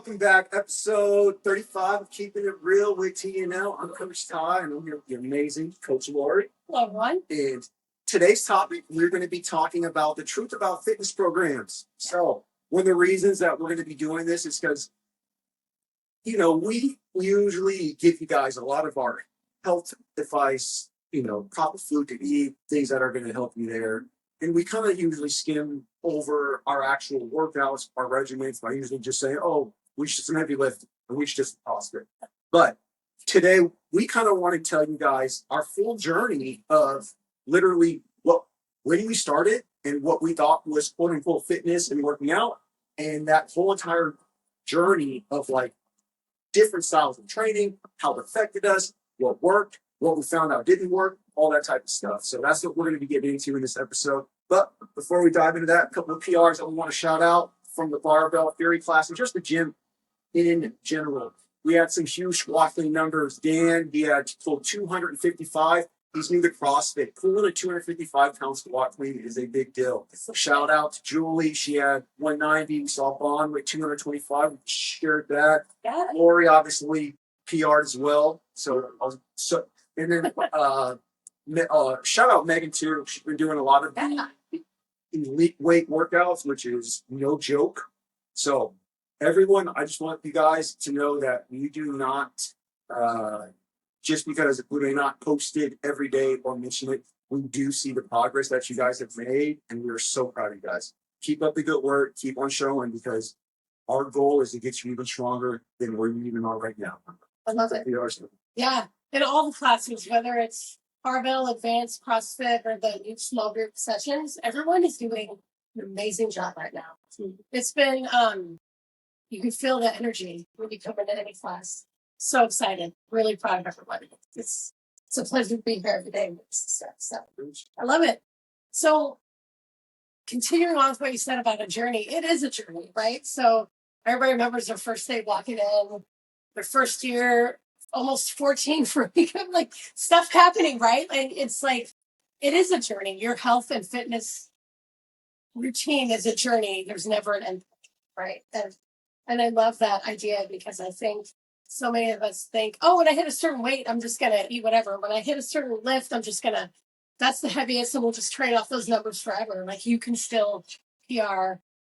welcome back. Episode 35 of Keeping It Real with TNL. I'm Coach Ty, and I'm here with the amazing Coach Lori. Hello, everyone. And today's topic, we're going to be talking about the truth about fitness programs. So one of the reasons that we're going to be doing this is because, we usually give you guys a lot of our health advice, proper food to eat, things that are going to help you there. And we kind of usually skim over our actual workouts, our regimens, by usually just saying, oh, we should some heavy lifting, and we should just CrossFit. But today, we kind of want to tell you guys our full journey of literally when we started and what we thought was quote unquote fitness and working out, and that whole entire journey of like different styles of training, how it affected us, what worked, what we found out didn't work, all that type of stuff. So that's what we're going to be getting into in this episode. But before we dive into that, a couple of PRs that we want to shout out from the barbell theory class and just the gym in general. We had some huge squat clean numbers. Dan, he had pulled 255. He's new to CrossFit. Pulling a 255-pound squat clean is a big deal. Shout out to Julie. She had 190. We saw Bond with 225. We shared that. Yeah. Lori, obviously, PR'd as well. And then shout out Megan, too. She's been doing a lot of elite weight workouts, which is no joke. So, everyone, I just want you guys to know that we do not, just because we may not post it every day or mention it, we do see the progress that you guys have made, and we are so proud of you guys. Keep up the good work. Keep on showing, because our goal is to get you even stronger than where you even are right now. I love it. Yeah. In all the classes, whether it's barbell, advanced, CrossFit, or the new small group sessions, everyone is doing an amazing job right now. It's been, you can feel the energy when you come into any class. So excited. Really proud of everybody. It's a pleasure to be here every day with this stuff. So I love it. So continuing on with what you said about a journey, it is a journey, right? So everybody remembers their first day walking in, their first year, almost 14 for me, like stuff happening, right? Like it's like, it is a journey. Your health and fitness routine is a journey. There's never an end, right? And I love that idea, because I think so many of us think, oh, when I hit a certain weight, I'm just going to eat whatever. When I hit a certain lift, I'm just going to, that's the heaviest, and we'll just trade off those numbers forever. Like you can still PR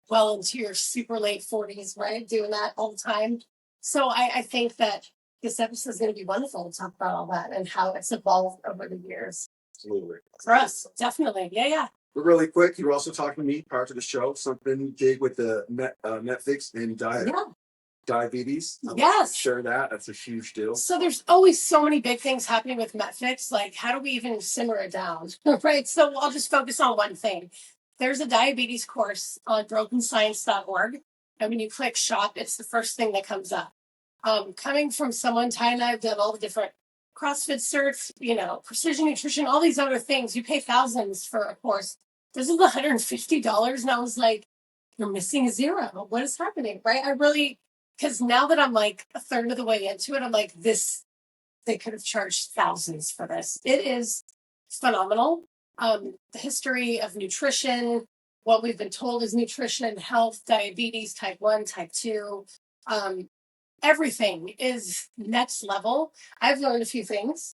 well into your super late 40s, right? Doing that all the time. So I think that this episode is going to be wonderful to talk about all that and how it's evolved over the years. Absolutely. For us, definitely. Yeah. But really quick, you were also talking to me prior to the show, something big with the Netflix and diabetes. Yes. Share that. That's a huge deal. So there's always so many big things happening with Metfix. Like, how do we even simmer it down? Right. So I'll just focus on one thing. There's a diabetes course on brokenscience.org. And when you click shop, it's the first thing that comes up. Coming from someone, Ty and I have done all the different CrossFit certs, precision nutrition, all these other things. You pay thousands for a course. This is $150. And I was like, you're missing a zero. What is happening? Right. Because now that I'm like a third of the way into it, I'm like, they could have charged thousands for this. It is phenomenal. The history of nutrition, what we've been told is nutrition, health, diabetes, type 1, type 2, everything is next level. I've learned a few things,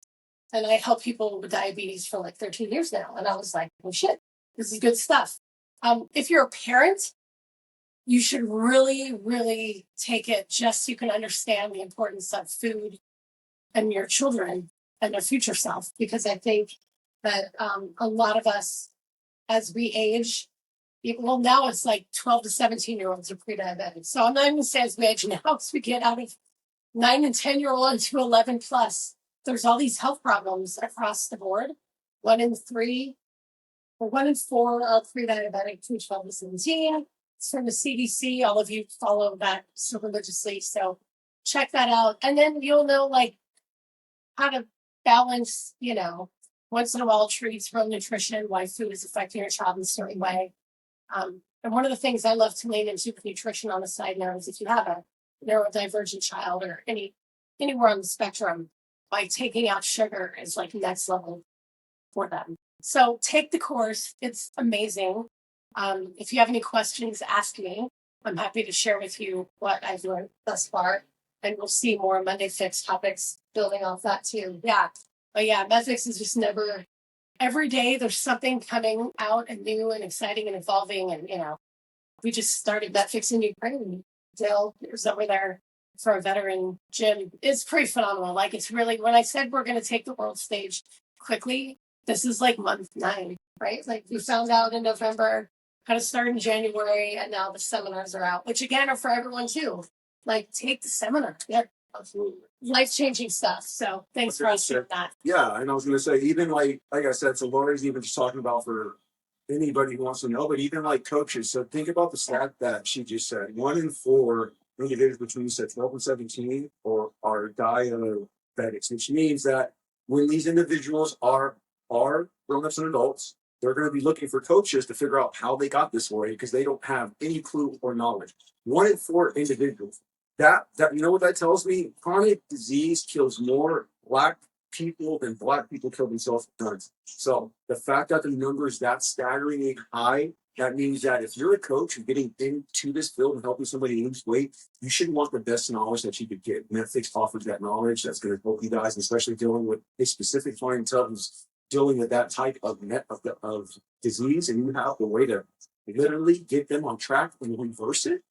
and I help people with diabetes for like 13 years now. And I was like, oh shit, this is good stuff. If you're a parent, you should really, really take it just so you can understand the importance of food and your children and their future self. Because I think that a lot of us, as we age, well, now it's like 12 to 17-year-olds are pre-diabetic. So I'm not even going to say as we age now, as we get out of 9 and 10-year-old to 11 plus, there's all these health problems across the board. 1 in 3 or 1 in 4 are pre-diabetic from 12 to 17. It's from the CDC. All of you follow that so religiously. So check that out. And then you'll know like how to balance, once in a while treats from nutrition, why food is affecting your child in a certain way. And one of the things I love to lean into with nutrition on the side now is if you have a neurodivergent child or anywhere on the spectrum, by taking out sugar is like next level for them. So take the course. It's amazing. If you have any questions, ask me. I'm happy to share with you what I've learned thus far. And we'll see more Monday Fix topics building off that too. Yeah. But yeah, MedFix is just never, every day there's something coming out and new and exciting and evolving. And, we just started MedFix in Ukraine. Dale is over there for a veteran gym. It's pretty phenomenal. Like, it's really, when I said we're going to take the world stage quickly, this is like month 9, right? Like, we found out in November, kind of started in January, and now the seminars are out, which again are for everyone too. Like, take the seminar. Yeah. Life-changing stuff. So thanks for us doing that. Yeah, and I was going to say, even like I said, so Lori's even just talking about for anybody who wants to know, but even like coaches. So think about the stat that she just said: 1 in 4 individuals between 12 and 17 are diabetics, which means that when these individuals are grown-ups and adults, they're going to be looking for coaches to figure out how they got this way because they don't have any clue or knowledge. 1 in 4 individuals. That you know what that tells me? Chronic disease kills more Black people than Black people kill themselves with guns. So the fact that the number is that staggeringly high, that means that if you're a coach and getting into this field and helping somebody lose weight, you should want the best knowledge that you could get. Netflix offers that knowledge that's going to help you guys, especially dealing with a specific clientele who's dealing with that type of disease, and you have the way to literally get them on track and reverse it.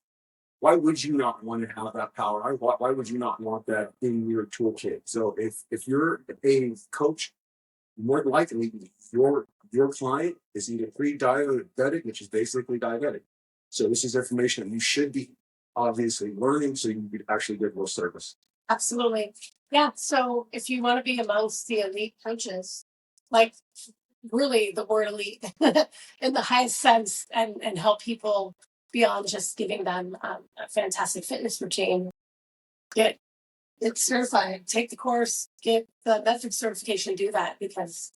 Why would you not want to have that power? Why would you not want that in your toolkit? So if you're a coach, more than likely your client is either pre-diabetic, which is basically diabetic. So this is information that you should be obviously learning so you can actually get real service. Absolutely. Yeah. So if you want to be amongst the elite coaches, like really the word elite in the highest sense, and help people beyond just giving them a fantastic fitness routine, get certified, take the course, get the method certification, do that, because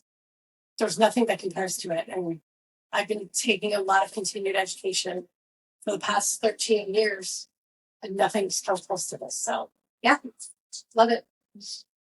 there's nothing that compares to it. And I've been taking a lot of continued education for the past 13 years, and nothing's come close to this. So yeah, love it.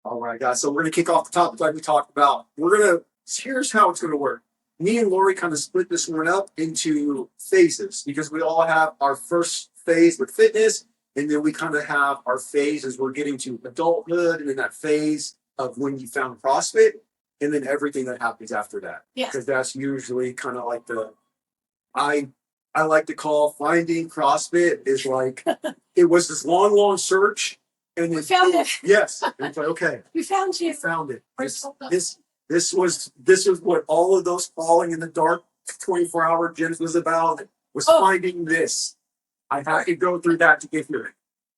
All right, guys. So we're gonna kick off the topic like we talked about. Here's how it's gonna work. Me and Lori kind of split this one up into phases because we all have our first phase with fitness, and then we kind of have our phase as we're getting to adulthood, and then that phase of when you found CrossFit, and then everything that happens after that. Yeah. Because that's usually kind of like I like to call finding CrossFit is like it was this long search, and We found it. Yes, and it's like okay, We found you. we found it. This was what all of those falling in the dark 24-hour gyms was about. Was finding this. I had to go through that to get here.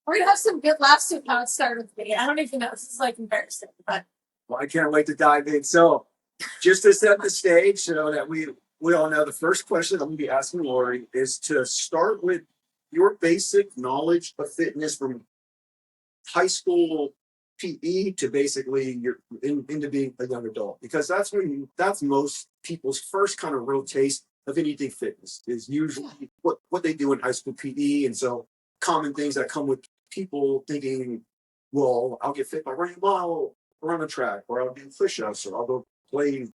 We're gonna have some good laughs to how it started with me. I don't even know. This is like embarrassing, but Well, I can't wait to dive in. So, just to set the stage so that we all know, the first question I'm going to be asking Lori is to start with your basic knowledge of fitness from high school PE to basically into being a young adult, because that's most people's first kind of real taste of anything fitness is usually what they do in high school PE. And so common things that come with people thinking, well, I'll get fit by running a mile around a track, or I'll do push-ups, or I'll go play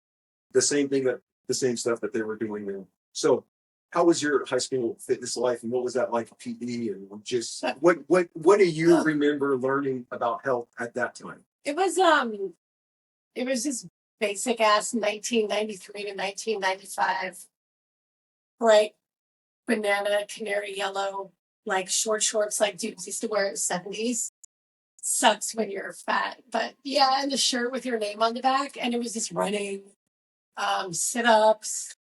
the same stuff that they were doing then. So how was your high school fitness life, and what was that like at PE, and just what do you remember learning about health at that time? it was just basic ass 1993 to 1995, bright banana canary yellow, like short shorts like dudes used to wear in the 70s. Sucks when you're fat, but yeah, and the shirt with your name on the back, and it was just running, sit-ups.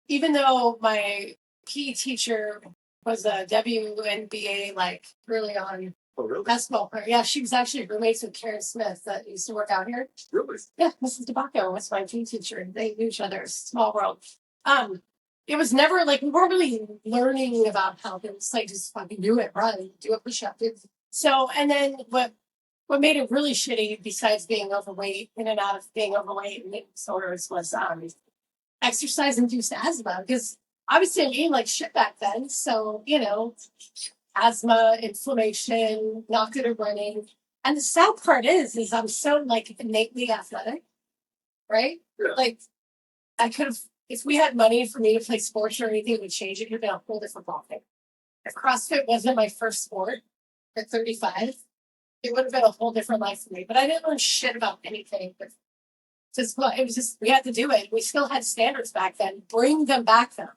Even though my PE teacher was a WNBA, like early on Oh, really? basketball player. Yeah, she was actually roommates with Karen Smith that used to work out here. Really? Yeah, Mrs. DeBacco was my PE teacher. They knew each other. Small world. It was never like we weren't really learning about health. It was like just fucking do it, run, do a push-up. So, and then what made it really shitty, besides being overweight, in and out of being overweight and eating disorders, was exercise-induced asthma. Because obviously I'm eating like shit back then. So, asthma, inflammation, not good at running. And the sad part is I'm so like innately athletic, right? Yeah. Like I could have if we had money for me to play sports or anything, it would change it. It would be a whole different ballgame. If CrossFit wasn't my first sport at 35, it would have been a whole different life for me. But I didn't learn shit about anything. But it was just, we had to do it. We still had standards back then. Bring them back then.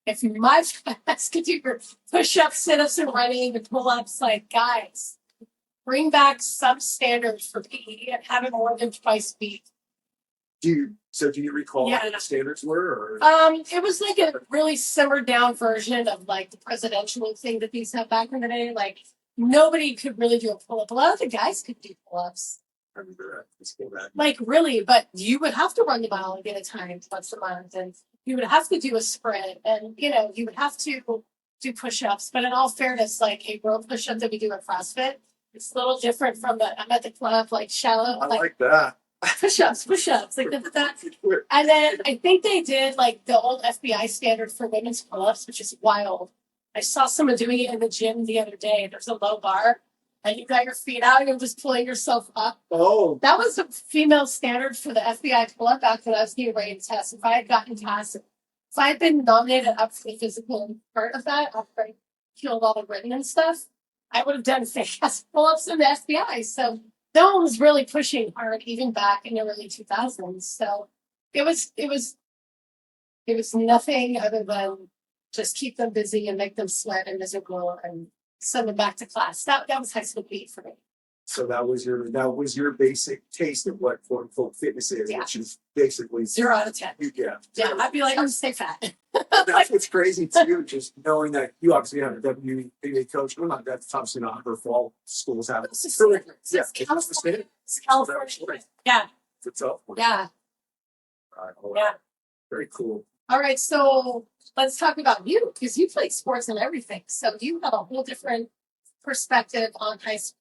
If my friends could do your push-ups, sit-ups, and running, and pull-ups, like, guys, bring back some standards for PE and have it more than twice a week. Do you recall what the standards were? Or? It was like a really simmered down version of like the presidential thing that these had back in the day. Like nobody could really do a pull-up. A lot of the guys could do pull-ups. I remember that. Like really, but you would have to run the mile and get a time once a month, and you would have to do a sprint, and you would have to do push-ups. But in all fairness, like a row push-up that we do at CrossFit, it's a little different from I'm at the club, like shallow. I like that. Push-ups, like that. And then I think they did like the old FBI standard for women's pull-ups, which is wild. I saw someone doing it in the gym the other day. There's a low bar, and you got your feet out and you're just pulling yourself up. Oh. That was a female standard for the FBI pull-up back when I was getting ready to test. If I had gotten past it, if I had been nominated up for the physical part of that, after I killed all the written and stuff, I would have done fake-ass pull-ups in the FBI. So no one was really pushing hard, even back in the early 2000s. So it was nothing other than just keep them busy and make them sweat and miserable and send them back to class. That was high school PE for me. So that was your basic taste of what quote unquote fitness is, which is basically 0 out of 10. Yeah, I'd be like, I'm stay fat. That's what's crazy too, just knowing that you obviously have a WNBA coach. Well, not that's obviously not her fault. Schools have it. It's California. It's California. Yeah. It's a tough one. Yeah. Yeah. Very cool. All right, so let's talk about you, because you played sports and everything. So you have a whole different perspective on high school.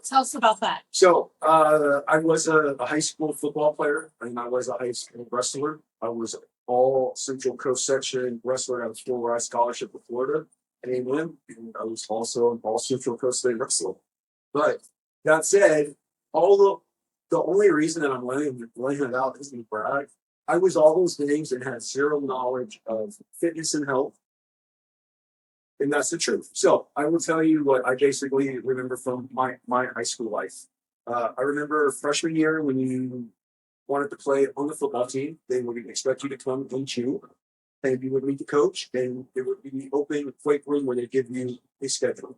Tell us about that. So I was a high school football player, and I was a high school wrestler. I was all Central Coast section wrestler. I was full ride scholarship to Florida at A&M, and I was also an all Central Coast State wrestler. But that said, the only reason that I'm laying it out isn't brag. I was all those names and had zero knowledge of fitness and health. And that's the truth. So I will tell you what I basically remember from my high school life. I remember freshman year when you wanted to play on the football team, they would expect you to come and chew. And you would meet the coach, and it would be the open weight room where they give you a schedule.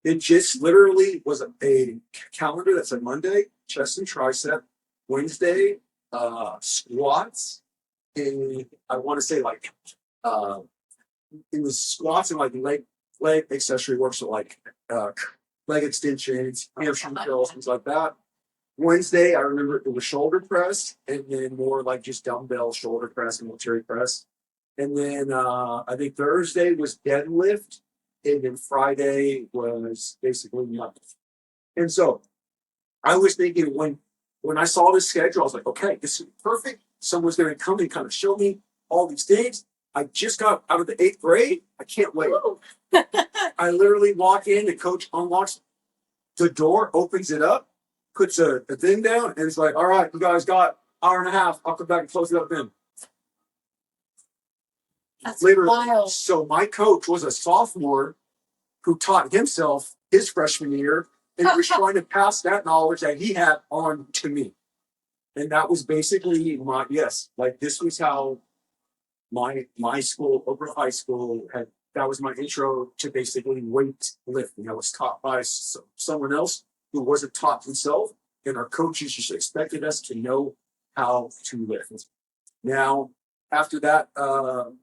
It just literally was a calendar that said Monday, chest and tricep, Wednesday, squats, and I want to say like it was squats and like leg accessory work, so like leg extensions, hamstring curls, things like that. Wednesday, I remember it was shoulder press, and then more like just dumbbell shoulder press and military press. And then I think Thursday was deadlift, and then Friday was basically nothing. And so I was thinking when I saw this schedule, I was like, okay, this is perfect. Someone's going to come and kind of show me all these things. I just got out of the 8th grade. I can't wait. I literally walk in, the coach unlocks the door, opens it up, puts a thing down, and it's like, all right, you guys got hour and a half. I'll come back and close it up then. That's literally wild. So my coach was a sophomore who taught himself his freshman year, and he was trying to pass that knowledge that he had on to me. And that was basically this was how my school, over high school, that was my intro to basically weight lifting. I was taught by someone else who wasn't taught himself, and our coaches just expected us to know how to lift. Now, after that,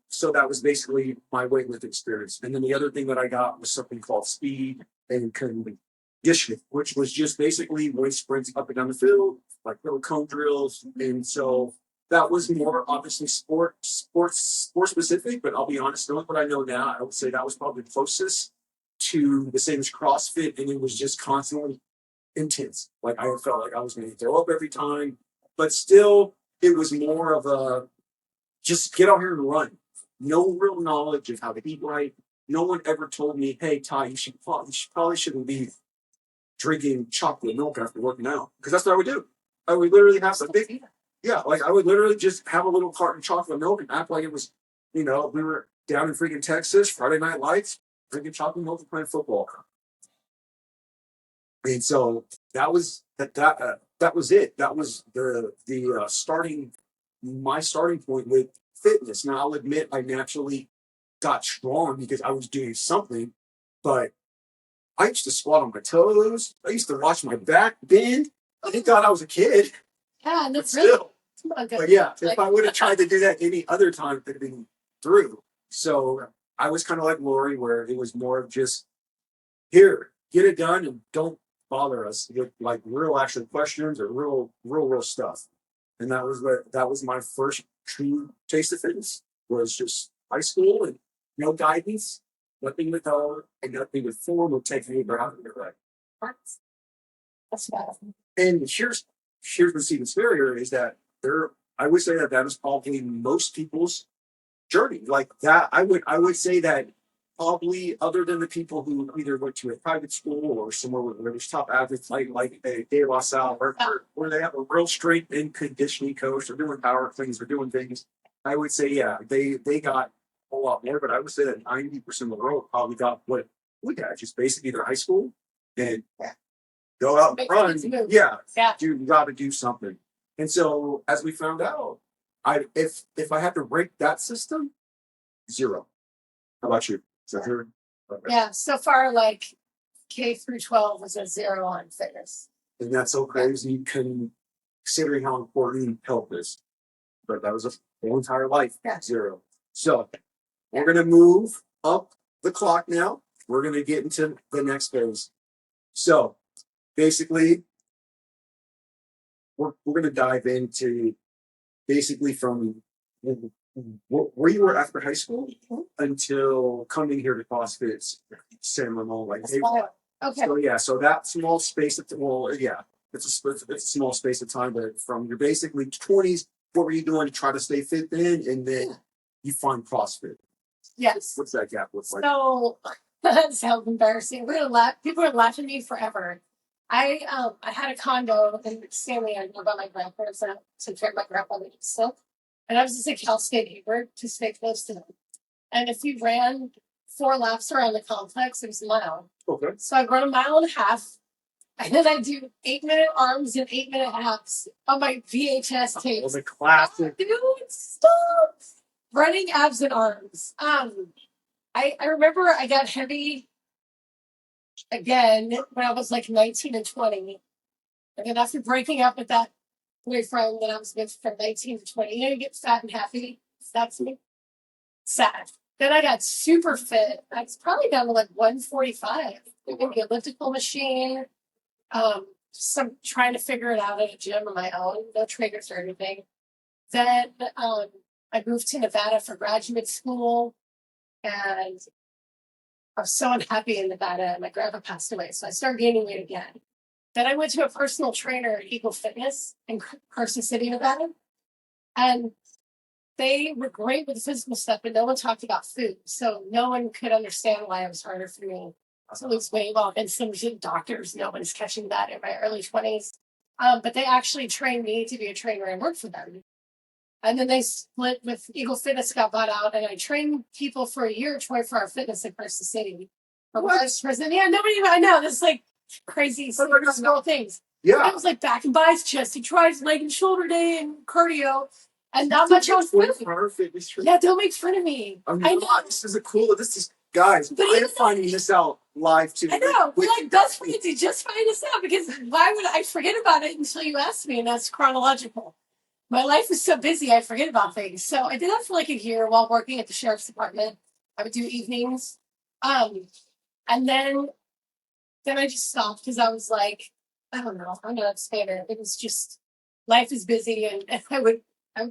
so that was basically my weightlifting experience. And then the other thing that I got was something called speed and conditioning, which was just basically weight sprints up and down the field, like little cone drills. And so that was more obviously sport specific, but I'll be honest, knowing what I know now, I would say that was probably closest to the same as CrossFit, and it was just constantly intense. Like I felt like I was going to throw up every time, but still it was more of a just get out here and run. No real knowledge of how to eat right. No one ever told me, hey, Ty, you probably shouldn't be drinking chocolate milk after working out, because that's what I would do. I would literally have some big Yeah, like I would literally just have a little carton of chocolate milk and act like it was, we were down in freaking Texas, Friday Night Lights, drinking chocolate milk and playing football. And so that was it. That was the starting my starting point with fitness. Now I'll admit I naturally got strong because I was doing something, but I used to squat on my toes. I used to watch my back bend. Thank God I was a kid, Yeah, and but that's really still. But yeah, if I would have tried to do that any other time, it would have been through. So I was kind of like Lori, where it was more of just here, get it done, and don't bother us with like real actual questions or real stuff. And that was my first true taste of fitness. Was just high school and no guidance, nothing with color, and nothing with form or technique or how to get right. that's bad. And here's what's even scarier is that I would say that is probably most people's journey. Like that, I would say that probably other than the people who either went to a private school or somewhere where there's top athletes like a De La Salle, where they have a real strength and conditioning coach, they're doing power things, they're doing things. I would say, yeah, they got a lot more, but I would say that 90% of the world probably got what we got, just basically their high school and go out and run. Yeah, Yeah. you got to do something. And so, as we found out, if I had to rank that system, 0. How about you? So here, Yeah. So far, like K through 12 was a 0 on fitness. and that's so crazy, considering how important health is. But that was a whole entire life, 0. So we're gonna move up the clock now. We're gonna get into the next phase. So basically, we're going to dive into basically from where you were after high school until coming here to CrossFit San Ramon. Like, Okay. so yeah, so that small space of it's a small space of time. But from your basically 20s, what were you doing to try to stay fit then, and then you find CrossFit? Yes. What's that gap look like? So that sounds embarrassing. People are laughing at me forever. I had a condo in Stanley. I lived by my grandparents and took care of my grandmother was sick. And I was just a Cal State neighbor to stay close to them. And if we ran 4 laps around the complex, it was a mile. Okay. So I run a mile and a half. And then I do 8-minute arms and 8-minute abs on my VHS tapes. Was a classic. Dude, stop! Running abs and arms. I remember I got heavy again when I was like 19 and 20. And then after breaking up with that boyfriend that I was with from 19 to 20, you get fat and happy. That's me. Sad. Then I got super fit. I was probably down to like 145. In the elliptical machine. Some trying to figure it out at a gym on my own, no trainers or anything. Then I moved to Nevada for graduate school, and I was so unhappy in Nevada. My grandpa passed away, so I started gaining weight again. Then I went to a personal trainer at Eagle Fitness in Carson City, Nevada, and they were great with the physical stuff, but no one talked about food, so no one could understand why it was harder for me to lose weight. Well, and some doctors, no one's catching that in my early 20s. But they actually trained me to be a trainer and work for them. And then they split with Eagle Fitness, got bought out, and I trained people for a year at 24-hour fitness in Carson City. Vice president. Yeah, nobody even, I know, this is like crazy small things. Yeah. It was like back and biceps, chest and tries, leg and shoulder day, and cardio. And not much else. Yeah, don't make fun of me. I know. This is guys, but I am finding this out live too. I know. We're like best friends. You just find this out because why would I forget about it until you ask me? And that's chronological. My life is so busy, I forget about things. So I did that for like a year while working at the sheriff's department. I would do evenings. And then I just stopped because I was like, I don't know. I'm not a spader. It was just life is busy, and I would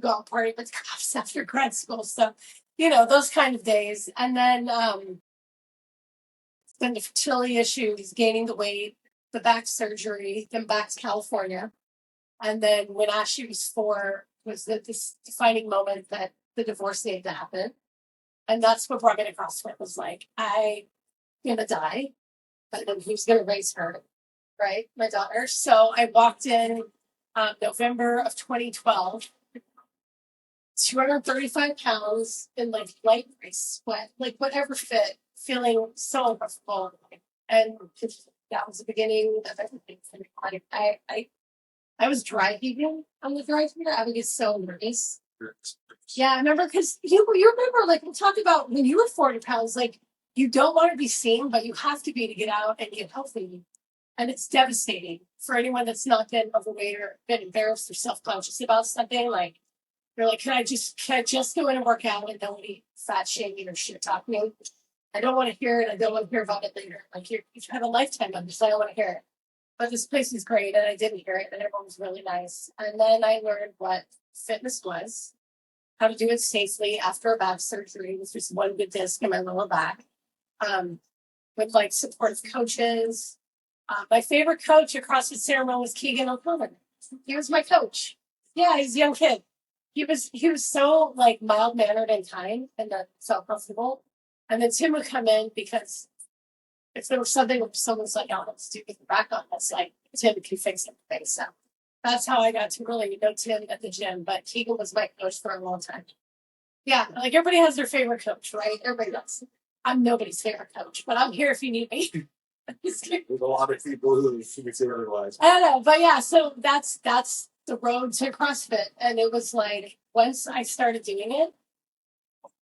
go out party with cops after grad school. So, those kind of days. And then the fertility issues, gaining the weight, the back surgery, then back to California. And then when Ashley was 4, was this defining moment that the divorce needed to happen. And that's what brought me to CrossFit. Was like, I'm going to die, but then who's going to raise her, right? My daughter. So I walked in November of 2012. 235 pounds in like light gray sweat, like whatever fit, feeling so uncomfortable. And that was the beginning of everything for me. Like I was dry heaving on the drive through. I would get so nervous. Yeah, I remember because you remember like we talked about when you were 40 pounds, like you don't want to be seen, but you have to be to get out and get healthy. And it's devastating for anyone that's not been overweight or been embarrassed or self-conscious about something. Like you're like, can I just go in and work out and don't eat fat shaming or shit talking? I don't want to hear it. I don't want to hear about it later. Like you've had a lifetime of this. I don't want to hear it. But this place is great, and I didn't hear it, and everyone was really nice. And then I learned what fitness was, how to do it safely after a back surgery with just one good disc in my lower back, with like supportive coaches. My favorite coach at CrossFit Ceremony was Keegan O'Connor. He was my coach. Yeah, he's a young kid. He was so like mild mannered and kind, and felt comfortable. And then Tim would come in because if there was something where someone's like, oh, let's do it back on this, like Tim can fix everything. So that's how I got to really know Tim at the gym. But Keegan was my coach for a long time. Yeah, like everybody has their favorite coach, right? Everybody does. I'm nobody's favorite coach, but I'm here if you need me. There's a lot of people who can say otherwise. I don't know, but yeah, so that's the road to CrossFit. And it was like once I started doing it,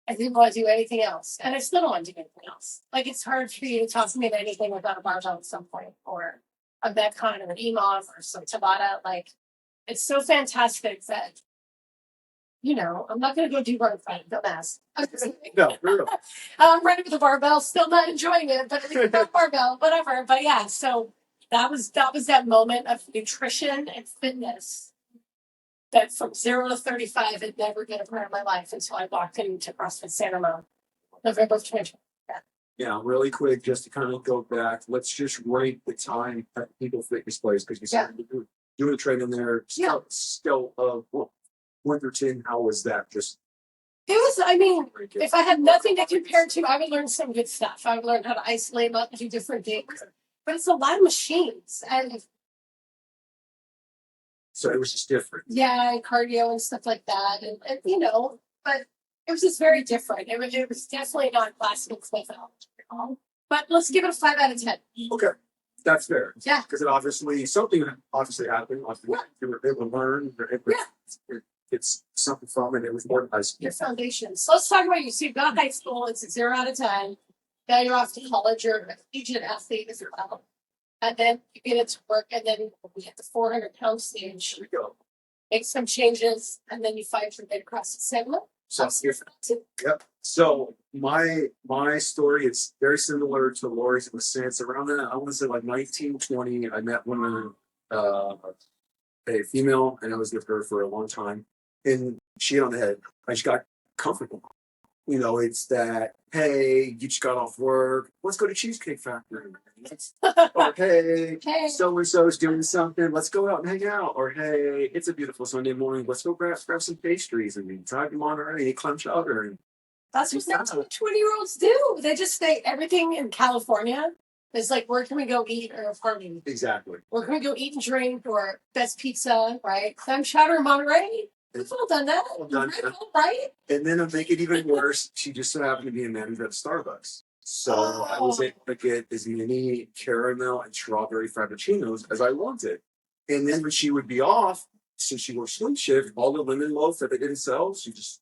I didn't want to do anything else. And I still don't want to do anything else. Like it's hard for you to talk to me about anything without a barbell at some point, or a Metcon or an EMOM or some Tabata. Like it's so fantastic that, you know, I'm not going to go do run fight. Don't ask. No, really. I'm running with a barbell, still not enjoying it, but it's not barbell, whatever. But yeah, so that was that moment of nutrition and fitness that from 0 to 35 had never been a part of my life until I walked into CrossFit Santa Monica, November of 2020. Yeah, really quick, just to kind of go back, let's just rate the time at People Fitness Place because you said you doing a training there. Scale of 1 through 10, how was that? Just it was, I mean, if I had nothing to compare to, I would learn some good stuff. I would learn how to isolate them up, do different things. But it's a lot of machines. And so it was just different. Yeah, and cardio and stuff like that. And you know, but it was just very different. It was definitely not classical physiology. But let's give it a 5 out of 10. Okay. That's fair. Yeah. Because something obviously happened. You were able to learn. It's something from it. It was more than high school. Your foundation. So let's talk about you. So you've got high school. It's a 0 out of 10. Now you're off to college. You're a collegiate athlete as well. And then you get into work, and then we hit the 400-pound stage. Here we go. Make some changes, and then you find your way across the segment. Yep. So my story is very similar to Lori's in the sense around that I want to say like 1920. I met a female, and I was with her for a long time, and she hit on the head. I just got comfortable. You know, it's that, hey, you just got off work. Let's go to Cheesecake Factory. Or, hey, so-and-so's doing something. Let's go out and hang out. Or, hey, it's a beautiful Sunday morning. Let's go grab some pastries and drive to Monterey and clam chowder. And that's what 20-year-olds do. They just stay everything in California. It's like, where can we go eat or party? Exactly. Where can we go eat and drink or best pizza, right? Clam chowder in Monterey. We've all done that. Right? And then to make it even worse, she just so happened to be a manager at Starbucks. So I was able to get as many caramel and strawberry frappuccinos as I wanted. And then when she would be off, since she worked swing shift, all the lemon loaf that they didn't sell, she just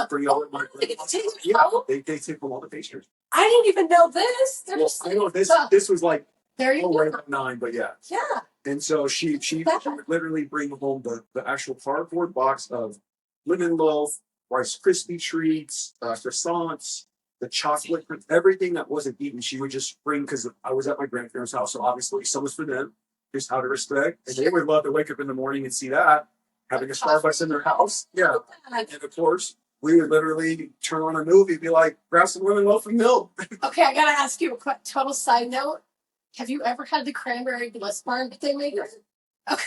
bring over my they take from all the pastries. I didn't even know this. I know this was like there you go. Right about 9, but yeah. Yeah. And so she would literally bring home the actual cardboard box of lemon loaf, Rice Krispie treats, croissants, the chocolate, everything that wasn't eaten. She would just bring, because I was at my grandparents' house, so obviously some was for them, just out of respect. And they would love to wake up in the morning and see that, having a Starbucks in their house. Yeah. And of course, we would literally turn on a movie, be like, grab some lemon loaf and milk. Okay, I gotta ask you a quick total side note. Have you ever had the cranberry bliss bar that they make? Okay.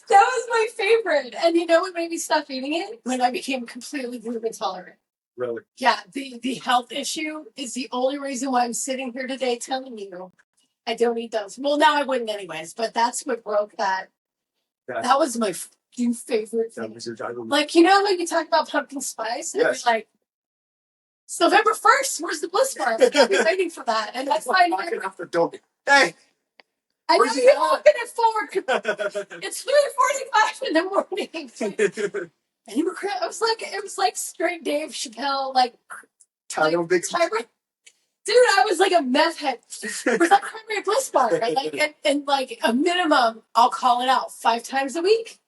That was my favorite. And you know what made me stop eating it? When I became completely gluten intolerant. Really? Yeah, the health issue is the only reason why I'm sitting here today telling you I don't eat those. Well, now I wouldn't anyways, but that's what broke that. That was my fucking favorite thing. Like, you know, when you talk about pumpkin spice, and Yes. you're like, it's November 1st. Where's the bliss bar? I've been waiting for that. And that's why knocking after don't. Hey, I know where's he you're at? looking at forward. It's 3:45 in the morning. And you were it was like straight Dave Chappelle, like Big dude, I was like a meth head. Where's that primary bliss bar? And like a minimum, I'll call it out 5 times a week.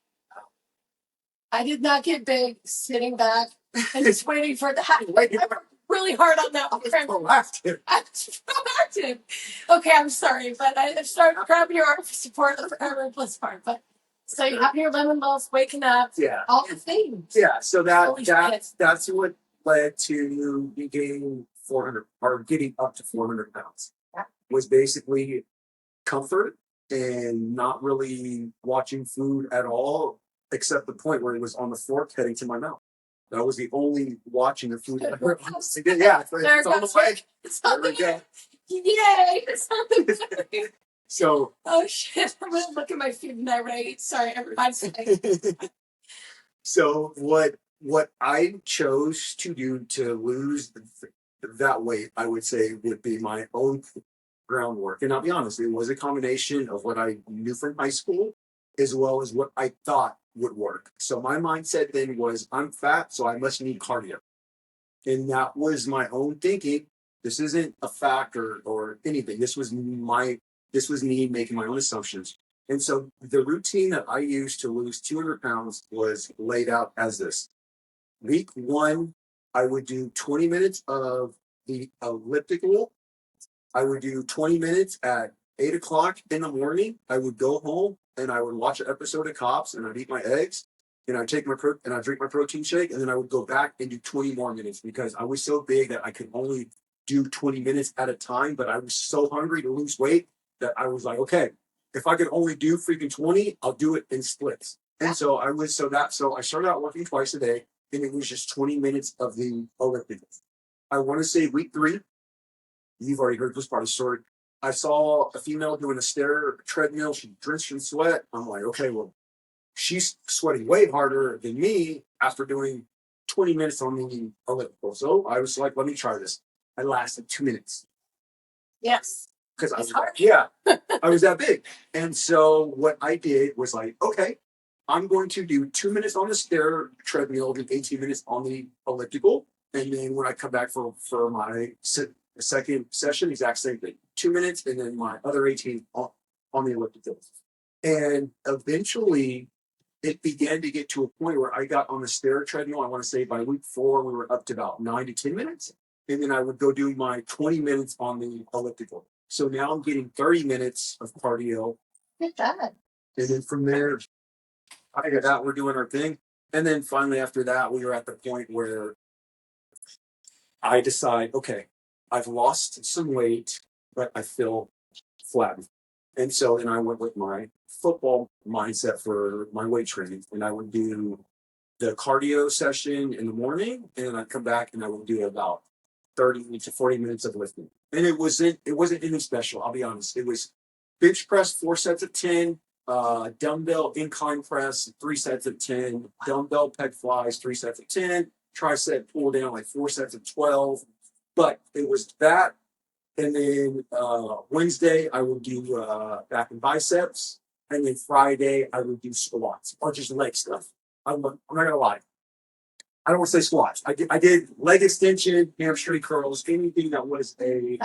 I did not get big sitting back and just waiting for it to happen. I worked really hard on that. I was proactive. Okay, I'm sorry, but I started grabbing your arm for support of the primary bliss bar. But so you have your lemon balls, waking up, all the things. Yeah, so that's what led to me gaining 400 or getting up to 400 pounds. Yeah. Was basically comfort and not really watching food at all, except the point where it was on the fork heading to my mouth. That was the only watching of food I ever honestly did. Yeah, it's on the way. It's on the way. Yay! It's on the way. So. Oh shit! I'm gonna look at my food and I rate. Sorry, everybody's So what I chose to do to lose that weight, I would say, would be my own groundwork. And I'll be honest, it was a combination of what I knew from high school as well as what I thought would work. So my mindset then was, I'm fat, so I must need cardio. And that was my own thinking. This isn't a fact or anything. This was me making my own assumptions. And so the routine that I used to lose 200 pounds was laid out as this. Week 1, I would do 20 minutes of the elliptical. I would do 20 minutes at 8 o'clock in the morning. I would go home and I would watch an episode of Cops and I'd eat my eggs and I'd drink my protein shake, and then I would go back and do 20 more minutes because I was so big that I could only do 20 minutes at a time, but I was so hungry to lose weight that I was like, okay, if I could only do freaking 20, I'll do it in splits. And so I started out working twice a day, and it was just 20 minutes of the elliptical. I want to say week 3, you've already heard this part of the story. I saw a female doing a stair treadmill. She drenched in sweat. I'm like, okay, well, she's sweating way harder than me after doing 20 minutes on the elliptical. So I was like, let me try this. I lasted 2 minutes. Yes. Because I was I was that big. And so what I did was like, okay, I'm going to do 2 minutes on the stair treadmill and 18 minutes on the elliptical. And then when I come back for my second session, exact same thing. 2 minutes and then my other 18 on the elliptical. And eventually it began to get to a point where I got on the stair treadmill. I want to say by week 4, we were up to about 9 to 10 minutes. And then I would go do my 20 minutes on the elliptical. So now I'm getting 30 minutes of cardio. Good job. And then from there, we're doing our thing. And then finally after that, we were at the point where I decide, okay, I've lost some weight, but I feel flat. And so then I went with my football mindset for my weight training. And I would do the cardio session in the morning, and then I'd come back and I would do about 30 to 40 minutes of lifting. And it wasn't anything special, I'll be honest. It was bench press, 4 sets of 10, dumbbell incline press, 3 sets of 10, dumbbell pec flies, 3 sets of 10, tricep pull down, like 4 sets of 12. But it was that. And then Wednesday, I would do back and biceps. And then Friday, I would do squats or just leg stuff. I'm not going to lie. I don't want to say squats. I did leg extension, hamstring curls, anything that was a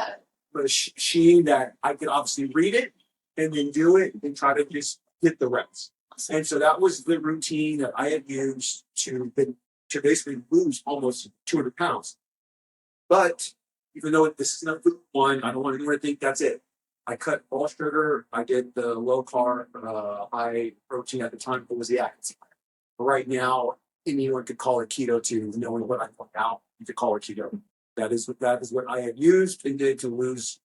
machine that I could obviously read it and then do it and try to just get the reps. And so that was the routine that I had used to basically lose almost 200 pounds. But even though this is not food one, I don't want anyone to think that's it. I cut all sugar. I did the low carb, high protein at the time. It was the Atkins. Right now, anyone could call it keto too, knowing what I put out. You could call it keto. That is what I had used and did to lose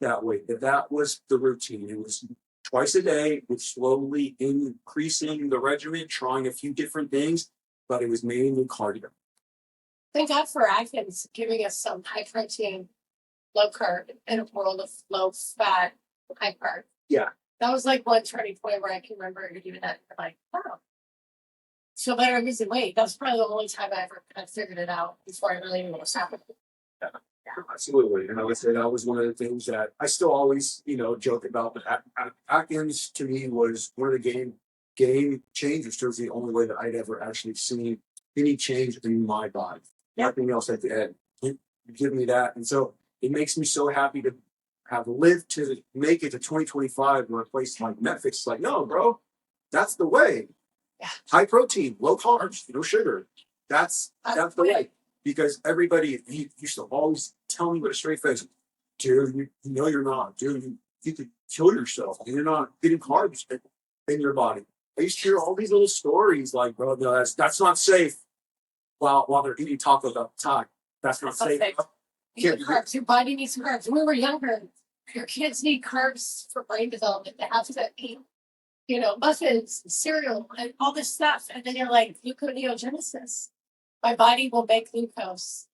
that weight. That was the routine. It was twice a day, with slowly increasing the regimen, trying a few different things, but it was mainly cardio. Thank God for Atkins giving us some high protein, low carb in a world of low fat high carb. Yeah. That was like one turning point where I can remember doing that. Like, wow, feel better at losing weight. That was probably the only time I ever kind of figured it out before I really knew what was happening. Yeah. Absolutely. And I would say that was one of the things that I still always, joke about. But Atkins to me was one of the game changers. It was the only way that I'd ever actually seen any change in my body. Yeah. Nothing else at the end. Give me that. And so it makes me so happy to have lived to make it to 2025 where a place like Netflix is like, no, bro, that's the way. Yeah. High protein, low carbs, no sugar. That's the way. Because everybody he used to always tell me with a straight face, dude, you know you're not. Dude, you could kill yourself. And you're not getting carbs in your body. I used to hear all these little stories like, bro, no, that's not safe while they're eating taco the time. That's not safe. Carbs. Your body needs some carbs. When we were younger, your kids need carbs for brain development. They have to eat, muffins, and cereal, and all this stuff. And then you're like, gluconeogenesis. My body will make glucose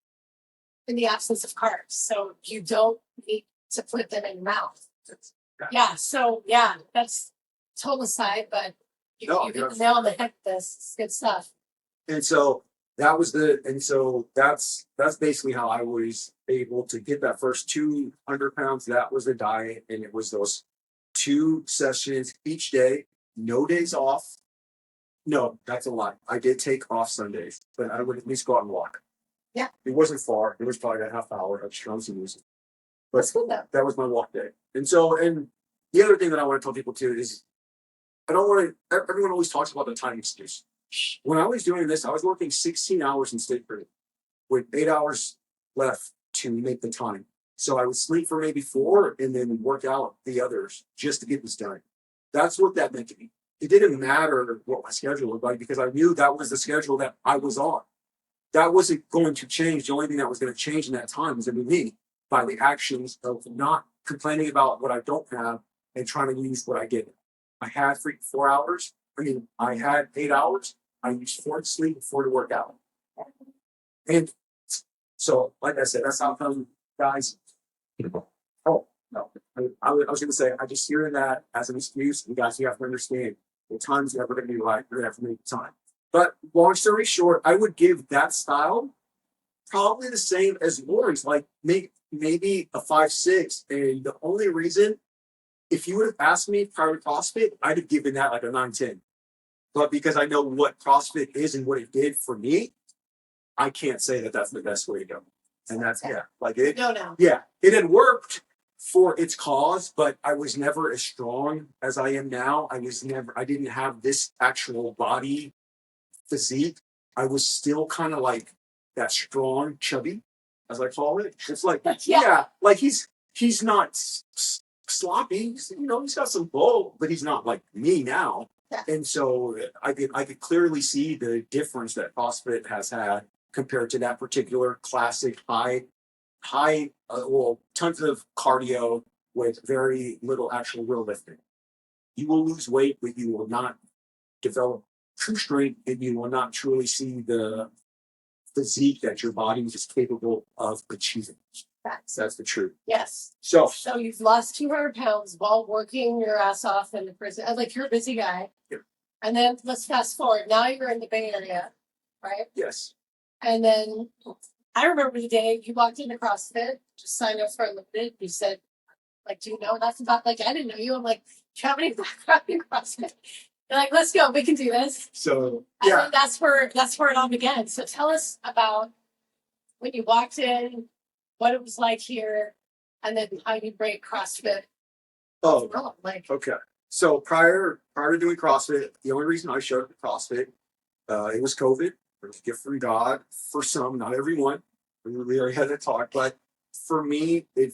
in the absence of carbs. So you don't need to put them in your mouth. Yeah. So, that's total aside, but you hit the nail on the head with this. It's good stuff. And so that's basically how I was able to get that first 200 pounds. That was the diet. And it was those 2 sessions each day, no days off. No, that's a lie. I did take off Sundays, but I would at least go out and walk. Yeah. It wasn't far. It was probably a half hour of strong music. But That's good though. That was my walk day. And the other thing that I want to tell people too is everyone always talks about the time excuse. When I was doing this, I was working 16 hours in state period with 8 hours left to make the time. So I would sleep for maybe 4 and then work out the others just to get this done. That's what that meant to me. It didn't matter what my schedule looked like because I knew that was the schedule that I was on. That wasn't going to change. The only thing that was going to change in that time was going to be me by the actions of not complaining about what I don't have and trying to use what I get. I had 4 hours. I had 8 hours. I used 4 to sleep, 4 to work out. And so, like I said, that's how come, guys. Oh, no. I was going to say, I just hear that as an excuse. And guys, you have to understand the time's never going to be right. You're going to have to make time. But long story short, I would give that style probably the same as Lori's, like maybe a 5.6. And the only reason, if you would have asked me prior to CrossFit, I'd have given that like a 9.10. But because I know what CrossFit is and what it did for me, I can't say that that's the best way to go. And that's, No. Yeah, it had worked for its cause, but I was never as strong as I am now. I didn't have this actual body physique. I was still kind of like that strong, chubby, as I call it. It's like, like he's not sloppy. He's got some bulk, but he's not like me now. Yeah. And so I could clearly see the difference that CrossFit has had compared to that particular classic high, tons of cardio with very little actual real lifting. You will lose weight, but you will not develop true strength, and you will not truly see the physique that your body is capable of achieving. That's the truth. Yes. So you've lost 200 pounds while working your ass off in the prison. Like, you're a busy guy. Yep. And then let's fast forward. Now you're in the Bay Area, right? Yes. And then I remember the day you walked into CrossFit, just signed up for Unlimited. You said, like, do you know enough about, like, I didn't know you. I'm like, do you have any background in CrossFit? You're like, let's go. We can do this. So, and then that's where it all began. So tell us about when you walked in, what it was like here, and then how you break CrossFit. Oh, okay. So prior to doing CrossFit, the only reason I showed up at CrossFit, it was COVID. It was a gift from God for some, not everyone. We already had that talk, but for me, it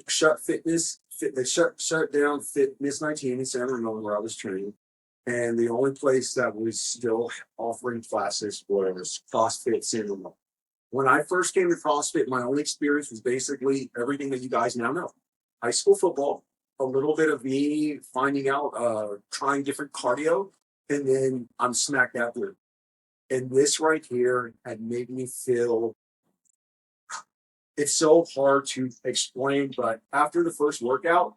shut down Fitness 19 in San Ramon where I was training. And the only place that was still offering classes was CrossFit San Ramon. When I first came to CrossFit, my only experience was basically everything that you guys now know. High school football, a little bit of me finding out, trying different cardio, and then I'm smacked out there. And this right here had made me feel, it's so hard to explain, but after the first workout,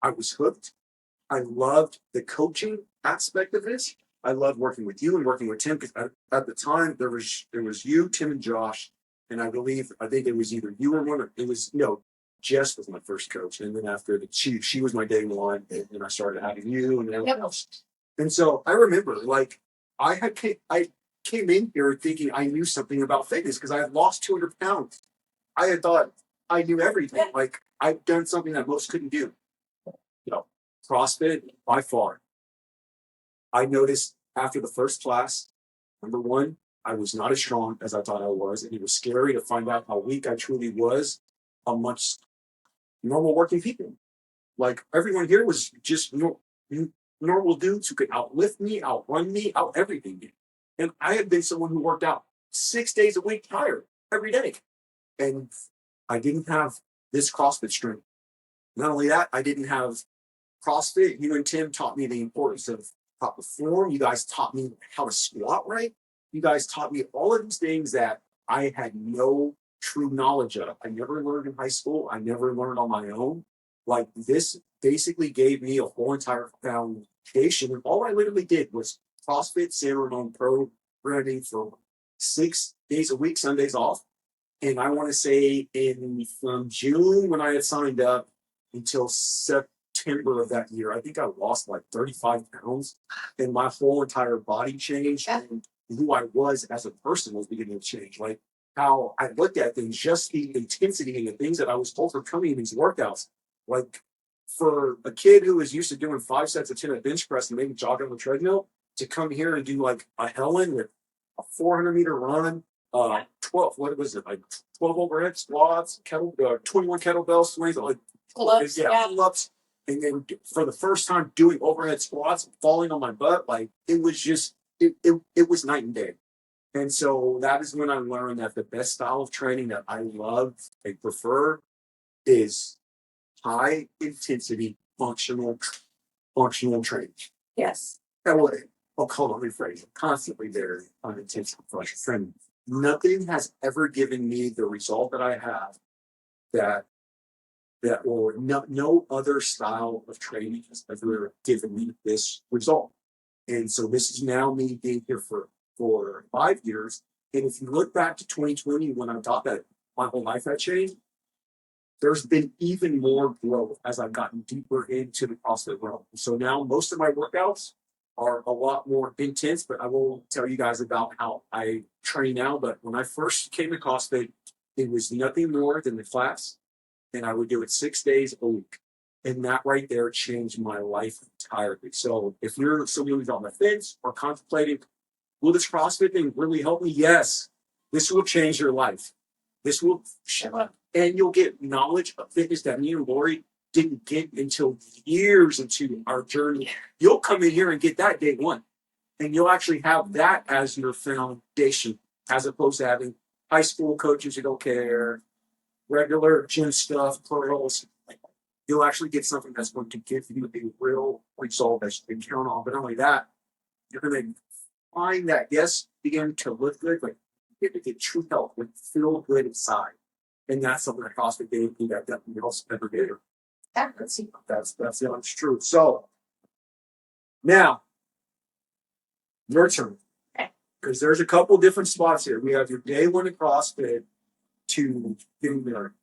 I was hooked. I loved the coaching aspect of this. I loved working with you and working with Tim because at the time there was you, Tim, and Josh, and I think it was either you or one. It was Jess was my first coach, and then after she was my day one, and I started having you and everyone else. And so I remember like I came in here thinking I knew something about fitness because I had lost 200 pounds. I had thought I knew everything. Like I've done something that most couldn't do. You know, CrossFit by far. I noticed after the first class, number one, I was not as strong as I thought I was, and it was scary to find out how weak I truly was amongst normal working people. Like everyone here was just normal dudes who could outlift me, outrun me, out everything me. And I had been someone who worked out 6 days a week prior, every day. And I didn't have this CrossFit strength. Not only that, I didn't have CrossFit. You and Tim taught me the importance of proper form. You guys taught me how to squat right. You guys taught me all of these things that I had no true knowledge of. I never learned in high school. I never learned on my own. Like this basically gave me a whole entire foundation. And all I literally did was CrossFit San Ramon programming for 6 days a week, Sundays off. And I want to say from June when I had signed up until September of that year, I think I lost like 35 pounds, and my whole entire body changed, and who I was as a person was beginning to change. Like how I looked at things, just the intensity and the things that I was overcoming in these workouts. Like for a kid who was used to doing 5 sets of 10 at bench press and maybe jog on the treadmill to come here and do like a Helen with a 400-meter run, 12, what was it, like 12 overhead squats, 21 kettlebell swings, like Pull-ups, pull-ups, and then for the first time doing overhead squats, falling on my butt, like it was just it was night and day. And so that is when I learned that the best style of training that I love, I prefer, is high intensity functional training. Yes. I'll call it rephrase. Constantly there on intensive functional training. Nothing has ever given me the result that I have that or no other style of training has ever given me this result. And so this is now me being here for 5 years. And if you look back to 2020 when I thought that my whole life had changed, there's been even more growth as I've gotten deeper into the CrossFit realm. So now most of my workouts are a lot more intense, but I will tell you guys about how I train now. But when I first came to CrossFit, it was nothing more than the class, and I would do it 6 days a week. And that right there changed my life entirely. So if you're someone who's on the fence or contemplating, will this CrossFit thing really help me? Yes, this will change your life. This will, and you'll get knowledge of fitness that me and Lori didn't get until years into our journey. You'll come in here and get that day one, and you'll actually have that as your foundation, as opposed to having high school coaches who don't care, regular gym stuff, pearls. You'll actually get something that's going to give you a real result that you can count on. But not only that, you're going to find that, yes, begin to look good, but you get to get true health and feel good inside. And that's something that CrossFit gave me that definitely else ever did. That's the honest truth. So now, your turn. Because there's a couple different spots here. We have your day one at CrossFit to getting married.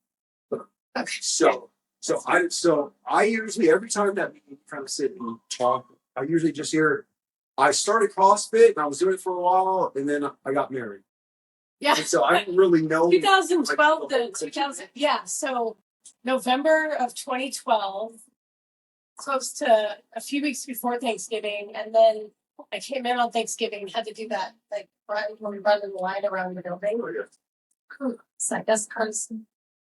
Okay. So I usually, every time that we kind of sit and talk, I usually just hear, I started CrossFit and I was doing it for a while, and then I got married. Yeah. And so I don't really know. 2012 to 2000. Yeah. So November of 2012, close to a few weeks before Thanksgiving, and then I came in on Thanksgiving, had to do that like when we run in the line around the building. It's like that's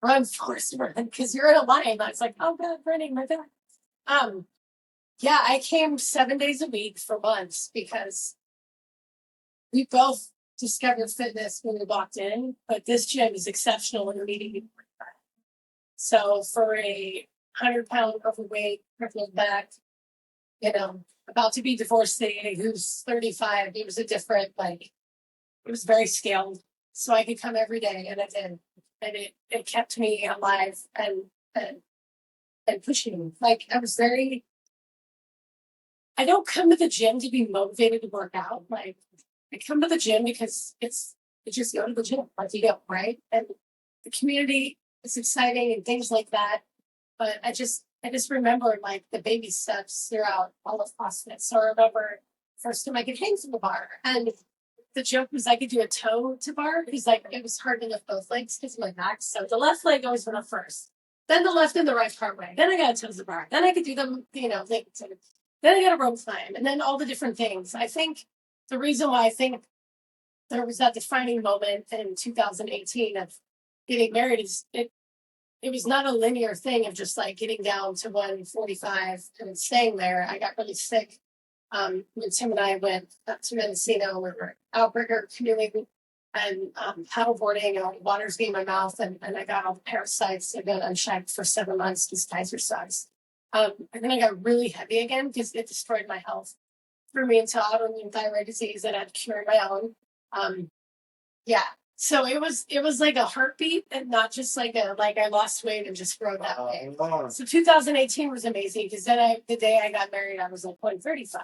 run first run because you're in a line. I was like, oh god, running my back. Yeah, I came 7 days a week for months because we both discovered fitness when we walked in, but this gym is exceptional in meeting. So for a 100-pound overweight, crippled back, about to be divorced lady who's 35, it was a different, it was very scaled. So I could come every day, and I did. And it kept me alive and and pushing me. Like I was very, I don't come to the gym to be motivated to work out. Like I come to the gym because you just go to the gym, like you go, right? And the community is exciting and things like that. But I just remember like the baby steps throughout all of CrossFit. So I remember first time I could hang from the bar. And the joke was I could do a toe to bar because like it was hard to lift both legs because of my back. So the left leg always went up first. Then the left and the right part way. Then I got a toe to bar. Then I could do them, then I got a rope climb and then all the different things. I think the reason why I think there was that defining moment in 2018 of getting married is it was not a linear thing of just like getting down to 145 and staying there. I got really sick when Tim and I went up to Mendocino. We were outrigger canoeing and paddleboarding, and water's getting in my mouth, and I got all the parasites. I've been unchecked for 7 months because Kaiser sucks. And then I got really heavy again because it destroyed my health. Threw me into autoimmune thyroid disease that I had to cure my own. Yeah. So it was like a heartbeat and not just like I lost weight and just rode that way. So 2018 was amazing because then the day I got married, I was like 135.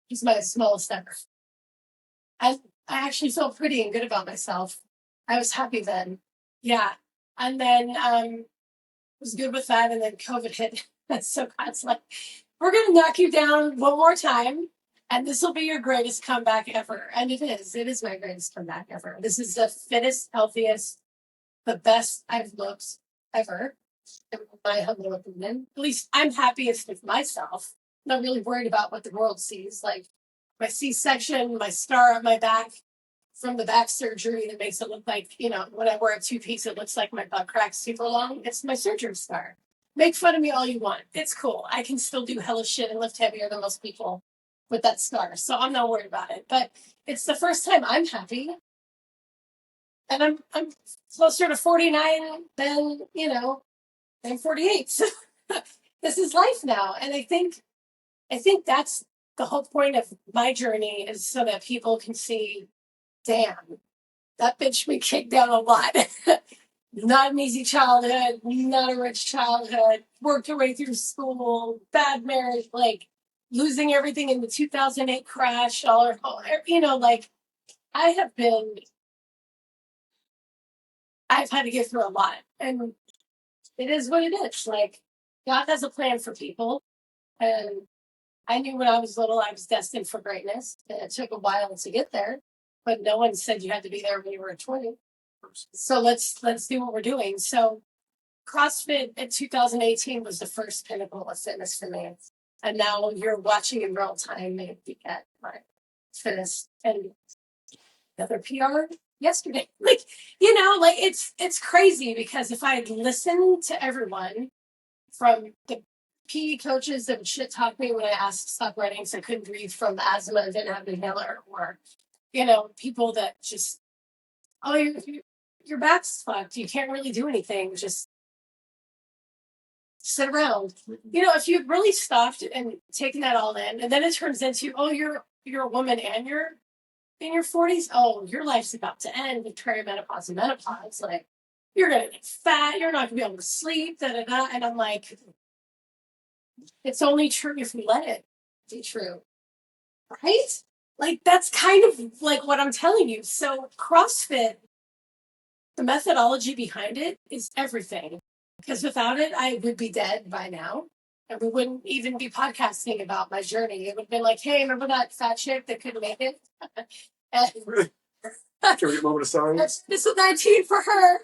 It's my smallest ever. I actually felt pretty and good about myself. I was happy then. Yeah. And then was good with that, and then COVID hit. So God's like, we're gonna knock you down one more time. And this will be your greatest comeback ever. And it is. It is my greatest comeback ever. This is the fittest, healthiest, the best I've looked ever, in my humble opinion. At least I'm happiest with myself. I'm not really worried about what the world sees. Like my C-section, my scar on my back from the back surgery that makes it look like, when I wear a two-piece, it looks like my butt crack's super long. It's my surgery scar. Make fun of me all you want. It's cool. I can still do hella shit and lift heavier than most people with that scar. So I'm not worried about it. But it's the first time I'm happy. And I'm closer to 49 than, than 48. So this is life now. And I think that's the whole point of my journey, is so that people can see, damn, that bitch we kicked down a lot. Not an easy childhood, not a rich childhood, worked her way through school, bad marriage, like losing everything in the 2008 crash, like I've had to get through a lot, and it is what it is. Like God has a plan for people, and I knew when I was little I was destined for greatness, and it took a while to get there, but no one said you had to be there when you were 20. So let's do what we're doing. So CrossFit in 2018 was the first pinnacle of fitness for me. And now you're watching in real time me at my fitness and another PR yesterday. Like it's crazy, because if I had listened to everyone, from the PE coaches that would shit talk me when I asked to stop running so I couldn't breathe from the asthma and didn't have an inhaler, or people that just, oh, your back's fucked, you can't really do anything, just sit around. If you really stopped and taken that all in, and then it turns into, oh, you're a woman and you're in your 40s, oh, your life's about to end with perimenopause and menopause. Like, you're gonna get fat, you're not gonna be able to sleep, da da da. And I'm like, it's only true if we let it be true, right? Like, that's kind of like what I'm telling you. So CrossFit, the methodology behind it is everything. Because without it, I would be dead by now. And we wouldn't even be podcasting about my journey. It would have been like, hey, remember that fat chick that couldn't make it? Can we get a moment of silence? This is 19 for her,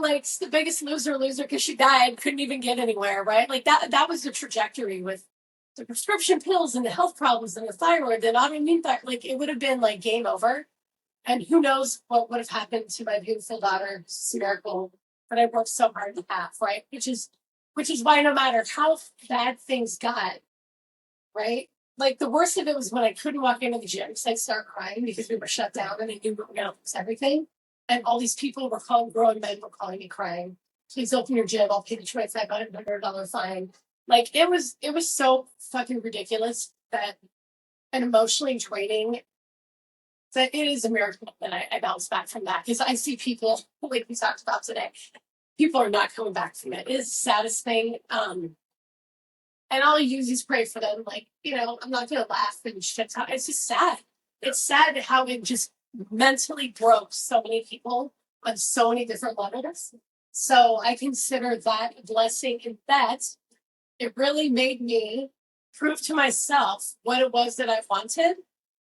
like the biggest loser because she died, couldn't even get anywhere, right? Like that was the trajectory with the prescription pills and the health problems and the thyroid and autoimmune thyroid. Like, it would have been like game over. And who knows what would have happened to my beautiful daughter, it's a miracle, that I worked so hard to have, right? Which is why no matter how bad things got, right? Like, the worst of it was when I couldn't walk into the gym because I'd start crying because we were shut down and they knew we were going to lose everything. And all these people were grown men were calling me crying. Please open your gym. I'll pay the $2,500 fine. Like, it was so fucking ridiculous and emotionally draining. So it is a miracle that I bounced back from that, because I see people, like we talked about today, people are not coming back from it. It is the saddest thing. And I'll usually pray for them. Like, I'm not going to laugh and shit talk. It's just sad. It's sad how it just mentally broke so many people on so many different levels. So I consider that a blessing in that it really made me prove to myself what it was that I wanted,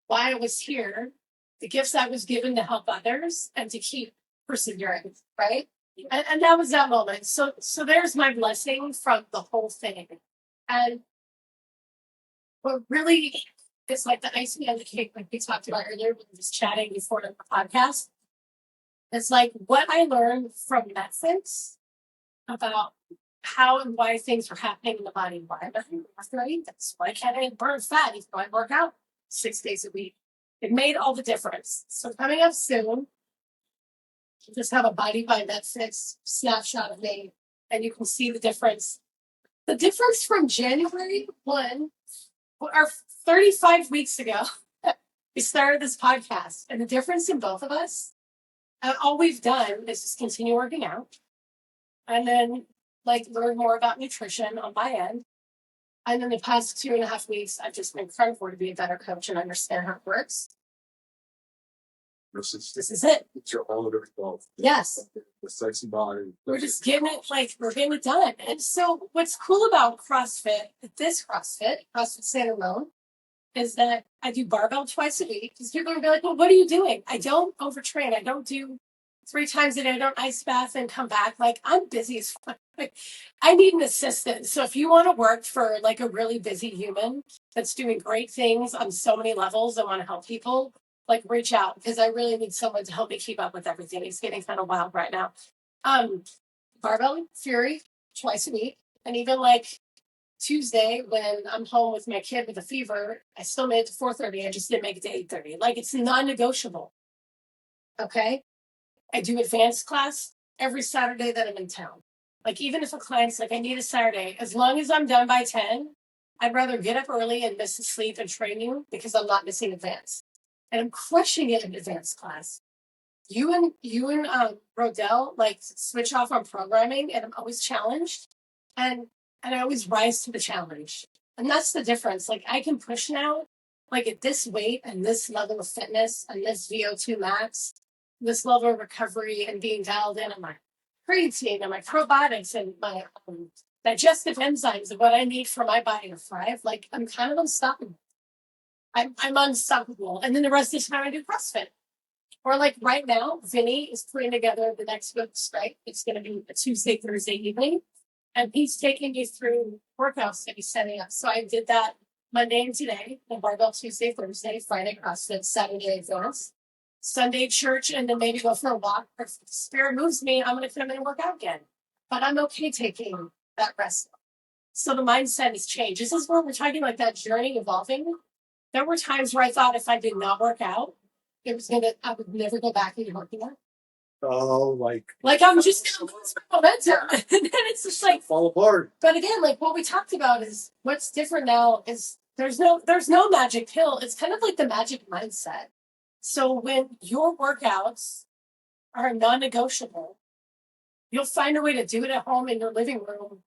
why I was here, the gifts I was given to help others, and to keep persevering, right? And that was that moment. So there's my blessing from the whole thing. And what really is like the icing on the cake, like we talked about earlier when we were just chatting before the podcast, it's like what I learned from Netflix about how and why things are happening in the body. Why am I after I eat this? Why can't I burn fat even though I work out 6 days a week? It made all the difference. So coming up soon, just have a body by Netflix snapshot of me, and you can see the difference. The difference from January 1, or 35 weeks ago, we started this podcast, and the difference in both of us, and all we've done is just continue working out, and then learn more about nutrition on my end. And in the past 2.5 weeks, I've just been carnivore to be a better coach and understand how it works. This is it. It's your all of it involved. Yes. The sexy body. We're just getting it, we're getting it done. And so what's cool about CrossFit, CrossFit San Ramon, is that I do barbell twice a week. Because people are gonna be like, well, what are you doing? I don't overtrain. I don't do 3 times a day. I don't ice bath and come back. I'm busy as fuck. I need an assistant. So if you want to work for a really busy human that's doing great things on so many levels and want to help people, reach out, because I really need someone to help me keep up with everything. It's getting kind of wild right now. Barbell Fury twice a week. And even Tuesday when I'm home with my kid with a fever, I still made it to 4:30. I just didn't make it to 8:30. It's non-negotiable. Okay. I do advanced class every Saturday that I'm in town. Even if a client's I need a Saturday, as long as I'm done by 10, I'd rather get up early and miss the sleep and train you because I'm not missing advance. And I'm crushing it in advanced class. You and Rodell switch off on programming, and I'm always challenged, and I always rise to the challenge. And that's the difference. I can push now, at this weight and this level of fitness and this VO2 max, this level of recovery, and being dialed in on my creatine and my probiotics and my digestive enzymes and what I need for my body to thrive. I'm kind of unstoppable. I'm unstoppable. And then the rest of the time I do CrossFit. Or right now, Vinny is putting together the next books, right? It's going to be a Tuesday, Thursday evening. And he's taking me through workouts that he's setting up. So I did that Monday and today, the barbell Tuesday, Thursday, Friday CrossFit, Saturday advance, Sunday church, and then maybe go for a walk. If the spirit moves me, I'm going to come in and work out again. But I'm okay taking that rest. So the mindset has changed. This is where we're talking that journey evolving. There were times where I thought if I did not work out, I would never go back into working out. Oh, I'm just gonna lose my momentum. And then it's just fall apart. But again, what we talked about is what's different now is there's no magic pill. It's kind of the magic mindset. So when your workouts are non-negotiable, you'll find a way to do it at home in your living room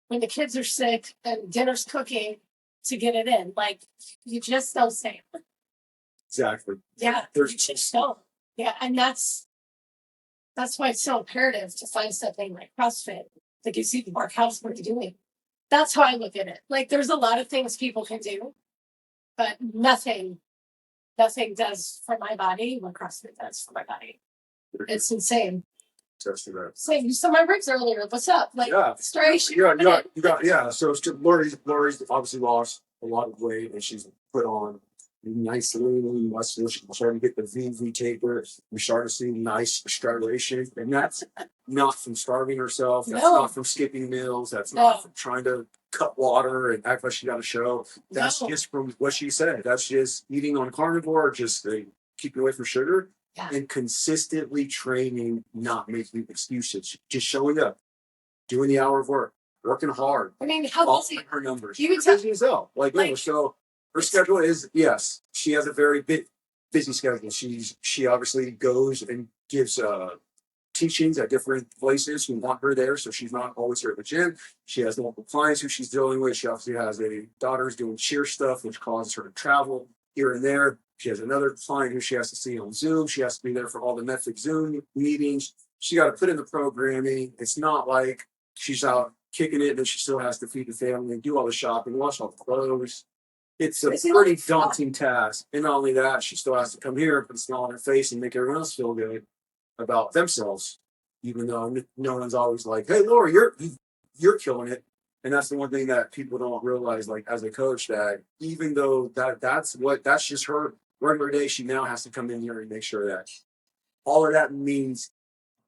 when the kids are sick and dinner's cooking to get it in. You just don't say it. Exactly. Yeah, you just don't. Yeah, and that's why it's so imperative to find something like CrossFit that gives you the workouts what you're doing. That's how I look at it. There's a lot of things people can do, but nothing does for my body what CrossFit does for my body. It's insane. Testing that. Say, you saw my ribs earlier. What's up? Striation. You got. So Lori's obviously lost a lot of weight, and she's put on nice lean muscle. She's starting to get the VV taper. We're starting to see nice striation, and that's not from starving herself. That's not from skipping meals. That's not from trying to cut water and act like she got a show. That's just from what she said. That's just eating on carnivore, just keeping away from sugar. Yeah. And consistently training, not making excuses, just showing up, doing the hour of work, working hard. I mean, how busy her numbers? You can busy as hell. So her schedule is she has a very busy schedule. She obviously goes and gives teachings at different places who want her there, so she's not always here at the gym. She has multiple clients who she's dealing with. She obviously has a daughter who's doing cheer stuff, which causes her to travel here and there. She has another client who she has to see on Zoom. She has to be there for all the Netflix Zoom meetings. She got to put in the programming. It's not like she's out kicking it and she still has to feed the family and do all the shopping, wash all the clothes. It's a pretty daunting task. And not only that, she still has to come here and put a smile on her face and make everyone else feel good about themselves, even though no one's always like, "Hey, Laura, you're killing it." And that's the one thing that people don't realize, like as a coach, that even though that's just her regular day, she now has to come in here and make sure that all of that means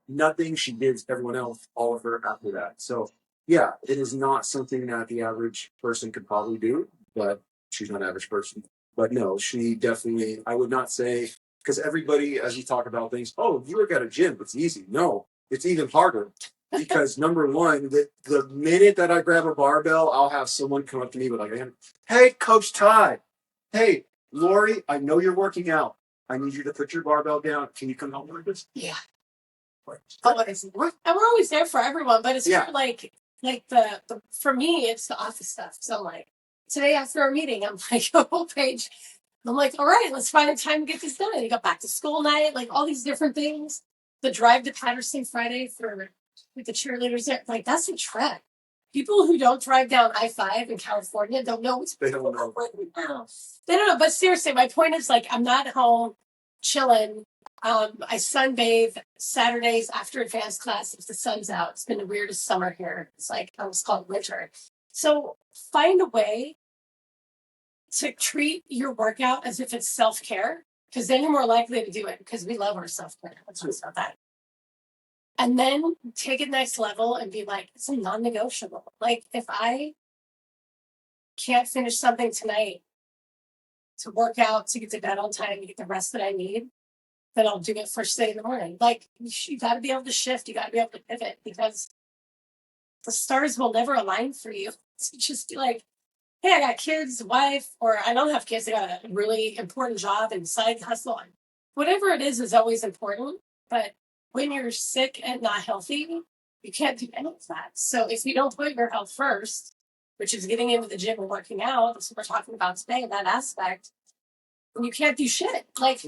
nothing. She gives everyone else all of her after that. So yeah, it is not something that the average person could probably do, but she's not an average person. But no, she definitely, I would not say, because everybody, as you talk about things, oh, you work at a gym, it's easy. No, it's even harder. Because number one, the minute that I grab a barbell, I'll have someone come up to me with like, "Hey, Coach Ty, hey, Lori, I know you're working out. I need you to put your barbell down. Can you come help me with this?" Yeah. And we're always there for everyone, but it's kind of like the for me, it's the office stuff. So I'm like, today after our meeting, I'm like, a whole page. I'm like, all right, let's find a time to get this done. And you got back to school night, like all these different things. The drive to Patterson Friday for with the cheerleaders there, like that's a trek. People who don't drive down I-5 in California don't know what's They don't know. right now. They don't know. But seriously, my point is like I'm not home chilling. I sunbathe Saturdays after advanced class if the sun's out. It's been the weirdest summer here. It's like it's called winter. So find a way to treat your workout as if it's self-care, because then you're more likely to do it because we love our self-care. Let's talk about that. And then take it next level and be like, it's a non-negotiable. Like if I can't finish something tonight to work out, to get to bed on time, to get the rest that I need, then I'll do it first thing in the morning. Like you got to be able to shift. You got to be able to pivot because the stars will never align for you. To just be like, hey, I got kids, wife, or I don't have kids. I got a really important job and side hustle. Whatever it is always important. But when you're sick and not healthy, you can't do any of that. So if you don't put your health first, which is getting into the gym and working out, that's what we're talking about today, that aspect, you can't do shit. Like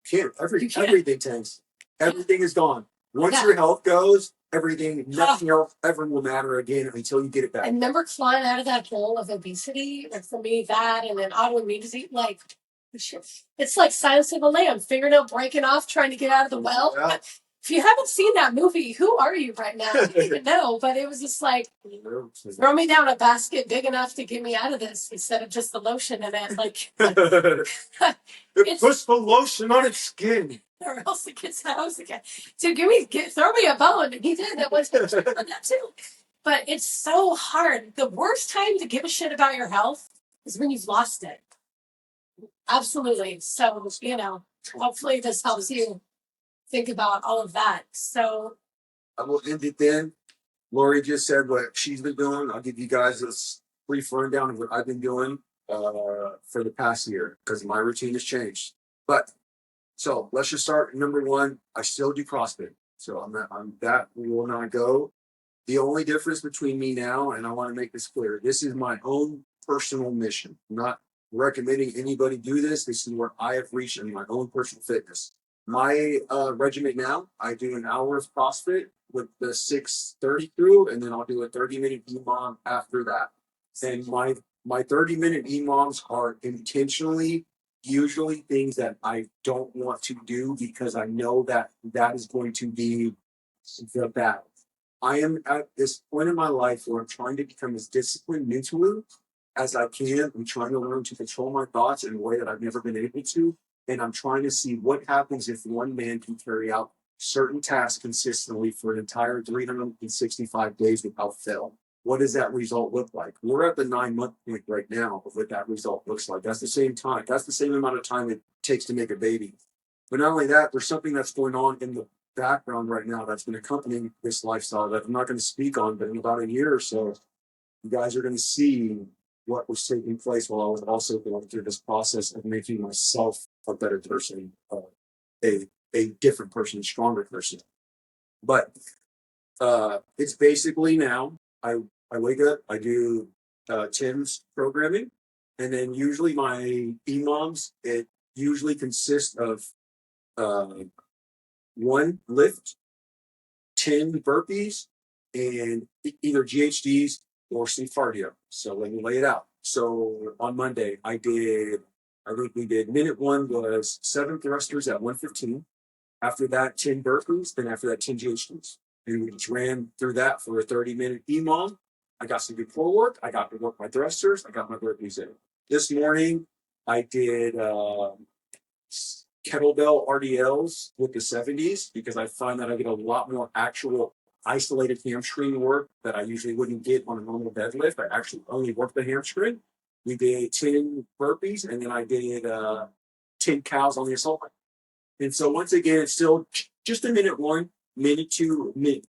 can't. Everything tanks. Everything is gone. Once your health goes, everything, nothing else ever will matter again until you get it back. And remember clawing out of that hole of obesity? Like for me, that and then autoimmune disease, like it's like Silence of the Lamb, fingernail breaking off, trying to get out of the well. Yeah. If you haven't seen that movie, who are you right now? I don't even know, but it was just like, throw me down a basket big enough to get me out of this instead of just the lotion in it. Like, it puts the lotion on its skin. Or else it gets housed again. So throw me a bone. And he did. That was that too. But it's so hard. The worst time to give a shit about your health is when you've lost it. Absolutely. So, hopefully this helps you think about all of that. So I will end it then. Lori just said what she's been doing. I'll give you guys this brief rundown of what I've been doing for the past year because my routine has changed. But so let's just start. Number one, I still do CrossFit. So that will not go. The only difference between me now, and I want to make this clear, this is my own personal mission. I'm not recommending anybody do this. This is where I have reached in my own personal fitness. My regimen now, I do an hour of CrossFit with the 6:30 crew, and then I'll do a 30-minute EMOM after that. And my 30-minute EMOMs are intentionally usually things that I don't want to do because I know that is going to be the battle. I am at this point in my life where I'm trying to become as disciplined mentally as I can. I'm trying to learn to control my thoughts in a way that I've never been able to. And I'm trying to see what happens if one man can carry out certain tasks consistently for an entire 365 days without fail. What does that result look like? We're at the 9-month point right now of what that result looks like. That's the same time. That's the same amount of time it takes to make a baby. But not only that, there's something that's going on in the background right now that's been accompanying this lifestyle that I'm not going to speak on, but in about a year or so, you guys are going to see what was taking place while I was also going through this process of making myself a better person, a different person, a stronger person. But it's basically now I wake up, I do Tim's programming, and then usually my EMOMs, it usually consists of uh, one lift, 10 burpees, and either GHDs or some cardio. So let me lay it out. So on Monday, I think we did minute one was 7 thrusters at 115. After that, 10 burpees. Then after that, 10 GHDs. And we just ran through that for a 30-minute EMOM. I got some good core work. I got to work my thrusters. I got my burpees in. This morning, I did kettlebell RDLs with the 70s because I find that I get a lot more actual isolated hamstring work that I usually wouldn't get on a normal deadlift. I actually only work the hamstring. We did 10 burpees, and then I did 10 cows on the assault line. And so once again, it's still just a minute one, minute two, minute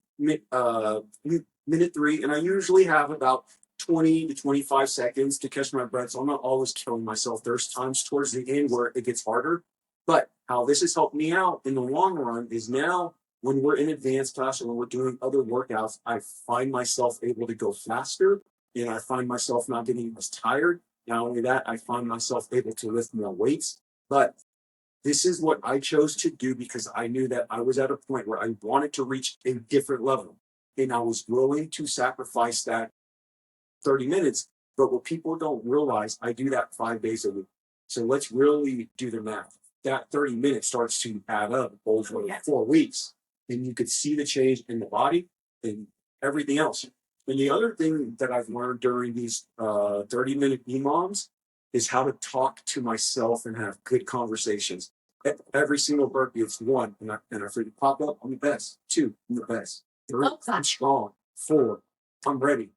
three, and I usually have about 20 to 25 seconds to catch my breath. So I'm not always killing myself. There's times towards the end where it gets harder. But how this has helped me out in the long run is now when we're in advanced class or when we're doing other workouts, I find myself able to go faster and I find myself not getting as tired. Not only that, I find myself able to lift more weights. But this is what I chose to do because I knew that I was at a point where I wanted to reach a different level. And I was willing to sacrifice that 30 minutes. But what people don't realize, I do that 5 days a week. So let's really do the math. That 30 minutes starts to add up over 4 weeks. And you could see the change in the body and everything else. And the other thing that I've learned during these 30-minute EMOMs is how to talk to myself and have good conversations. Every single burpee, it's one, and I freaking pop up, I'm the best. 2, I'm the best. 3, I'm strong. 4, I'm ready.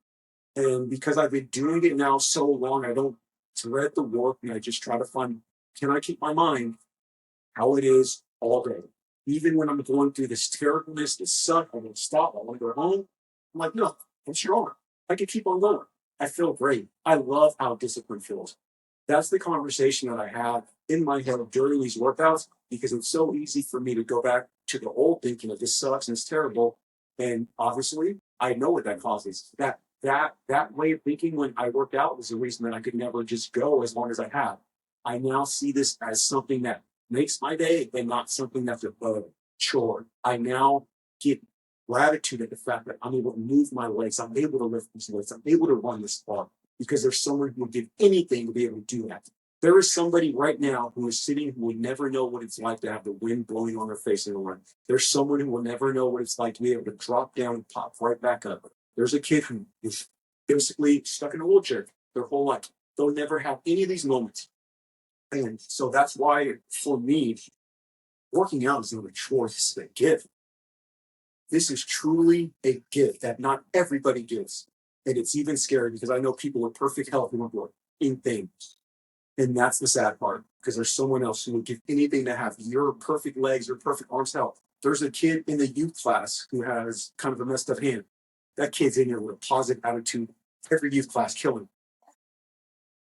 And because I've been doing it now so long, I don't dread the work, and I just try to find, can I keep my mind how it is all day? Even when I'm going through this terribleness, this suck, I want to stop, I want to go home. I'm like, no, I'm strong. I can keep on going. I feel great. I love how discipline feels. That's the conversation that I have in my head during these workouts because it's so easy for me to go back to the old thinking of this sucks and it's terrible. And obviously, I know what that causes. That way of thinking when I worked out was the reason that I could never just go as long as I have. I now see this as something that makes my day and not something that's a chore. I now get gratitude at the fact that I'm able to move my legs. I'm able to lift these weights. I'm able to run this far because there's someone who would give anything to be able to do that. There is somebody right now who is sitting who would never know what it's like to have the wind blowing on their face in the run. There's someone who will never know what it's like to be able to drop down and pop right back up. There's a kid who is basically stuck in a wheelchair their whole life. They'll never have any of these moments. And so that's why, for me, working out is not a chore. This is a gift. This is truly a gift that not everybody gives. And it's even scary because I know people with perfect health who want to do anything. And that's the sad part because there's someone else who would give anything to have your perfect legs or perfect arms held. There's a kid in the youth class who has kind of a messed up hand. That kid's in here with a positive attitude. Every youth class killing.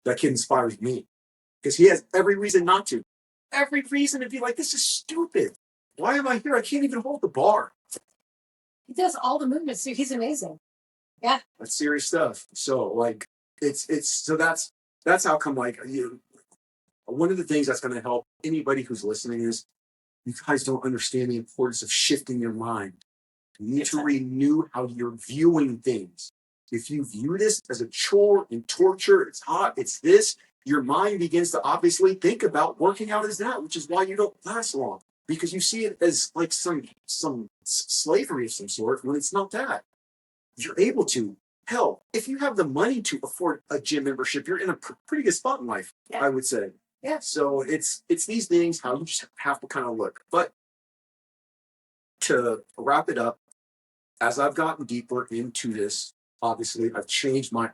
That kid inspires me because he has every reason not to. Every reason to be like, this is stupid. Why am I here? I can't even hold the bar. He does all the movements too. He's amazing. Yeah. That's serious stuff. So like so that's how come like one of the things that's going to help anybody who's listening is you guys don't understand the importance of shifting your mind. You need to renew how you're viewing things. If you view this as a chore and torture, it's hot, it's this, your mind begins to obviously think about working out as that, which is why you don't last long. Because you see it as like some slavery of some sort when it's not that. You're able to. Hell, if you have the money to afford a gym membership, you're in a pretty good spot in life, I would say. Yeah. So it's these things how you just have to kind of look. But to wrap it up, as I've gotten deeper into this, obviously I've changed my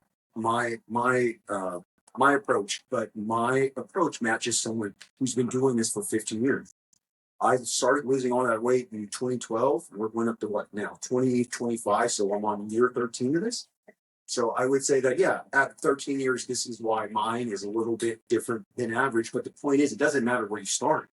approach, but my approach matches someone who's been doing this for 15 years. I started losing all that weight in 2012. We went up to what now? 2025. So I'm on year 13 of this. So I would say that, yeah, at 13 years, this is why mine is a little bit different than average. But the point is, it doesn't matter where you start.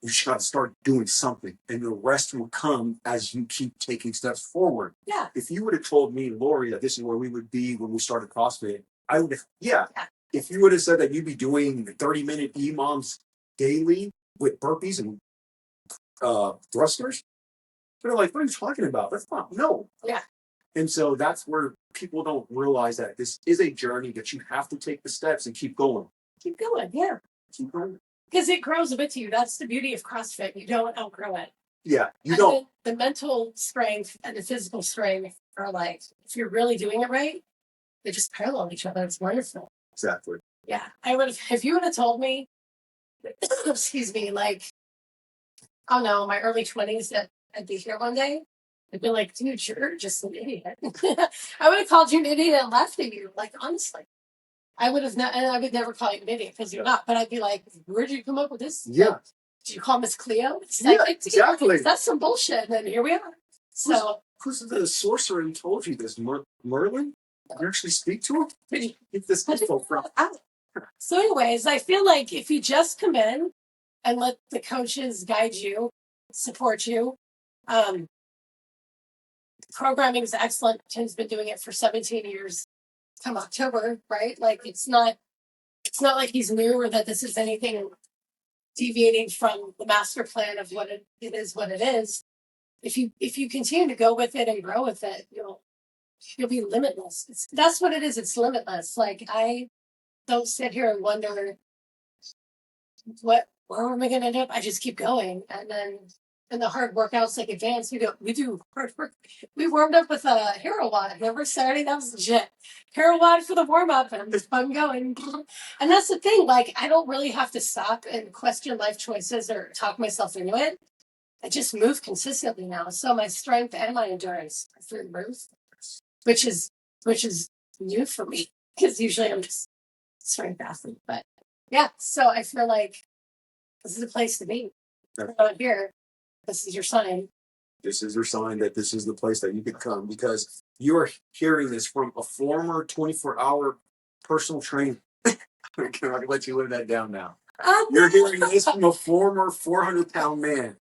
You just got to start doing something, and the rest will come as you keep taking steps forward. Yeah. If you would have told me, Lori, that this is where we would be when we started CrossFit, I would have, yeah. If you would have said that you'd be doing 30-minute EMOMs daily with burpees and thrusters, they're like, what are you talking about? That's not, no. Yeah. And so that's where people don't realize that this is a journey that you have to take the steps and keep going. Keep going, yeah. Keep going. Because it grows a bit to you. That's the beauty of CrossFit. You don't outgrow it. Yeah, you and don't. The mental strength and the physical strength are like, if you're really doing it right, they just parallel each other. It's wonderful. Exactly. Yeah. I would have, if you would have told me, excuse me, like, oh no, my early 20s that I'd be here one day, I'd be like, dude, you're just an idiot. I would have called you an idiot and laughed at you. Like, honestly. I would have not, and I would never call you an idiot because you're not. But I'd be like, where'd you come up with this? Yeah. Did you call Miss Cleo? Yeah, exactly. That's some bullshit. And then here we are. So who's the sorcerer who told you this? Merlin? You actually speak to him? Where did you get this info from? So anyways, I feel like if you just come in and let the coaches guide you, support you, programming is excellent. Tim's been doing it for 17 years. Come October, right? Like it's not like he's new or that this is anything deviating from the master plan of what it is, what it is. If you continue to go with it and grow with it, you'll be limitless. That's what it is. It's limitless. Like I don't sit here and wonder where am I going to end up? I just keep going, and then and the hard workouts like advanced. We do hard work. We warmed up with a hero wad. Remember Saturday? That was legit. Hero wad for the warm up, and I'm going. And that's the thing. Like I don't really have to stop and question life choices or talk myself into it. I just move consistently now. So my strength and my endurance are through the roof, which is new for me because usually I'm just strength athlete. But yeah, so I feel like this is a place to be. We're not here. This is your sign. This is your sign that this is the place that you could come because you are hearing this from a former 24-hour personal trainer. I'm going to let you live that down now. You're hearing this from a former 400-pound man.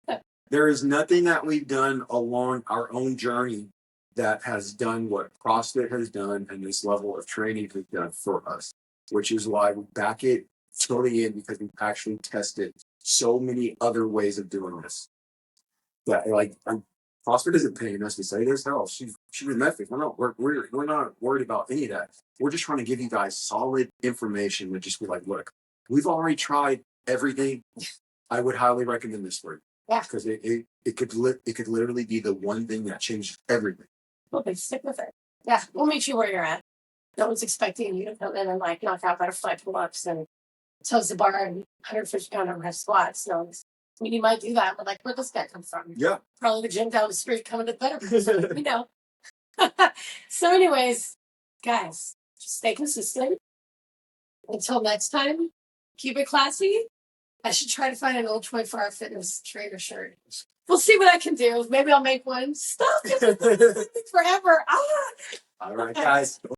There is nothing that we've done along our own journey that has done what CrossFit has done and this level of training has done for us, which is why we back it totally in because we've actually tested so many other ways of doing this. That like CrossFit isn't paying us to say this. Hell, she's a method. We're not worried about any of that. We're just trying to give you guys solid information and just be like, look, we've already tried everything. I would highly recommend this for you. Yeah, because it could literally be the one thing that changed everything. Okay, stick with it. Yeah, we'll meet you where you're at. No one's expecting you to come in and like knock out butterfly pull-ups and toes the bar and 150-pound overhead squats. No, I mean, you might do that, but like, where'd this guy come from? Yeah. Probably the gym down the street coming to the better. You know. So anyways, guys, just stay consistent. Until next time, keep it classy. I should try to find an old 24-hour fitness trainer shirt. We'll see what I can do. Maybe I'll make one. Stop it forever. All right, guys.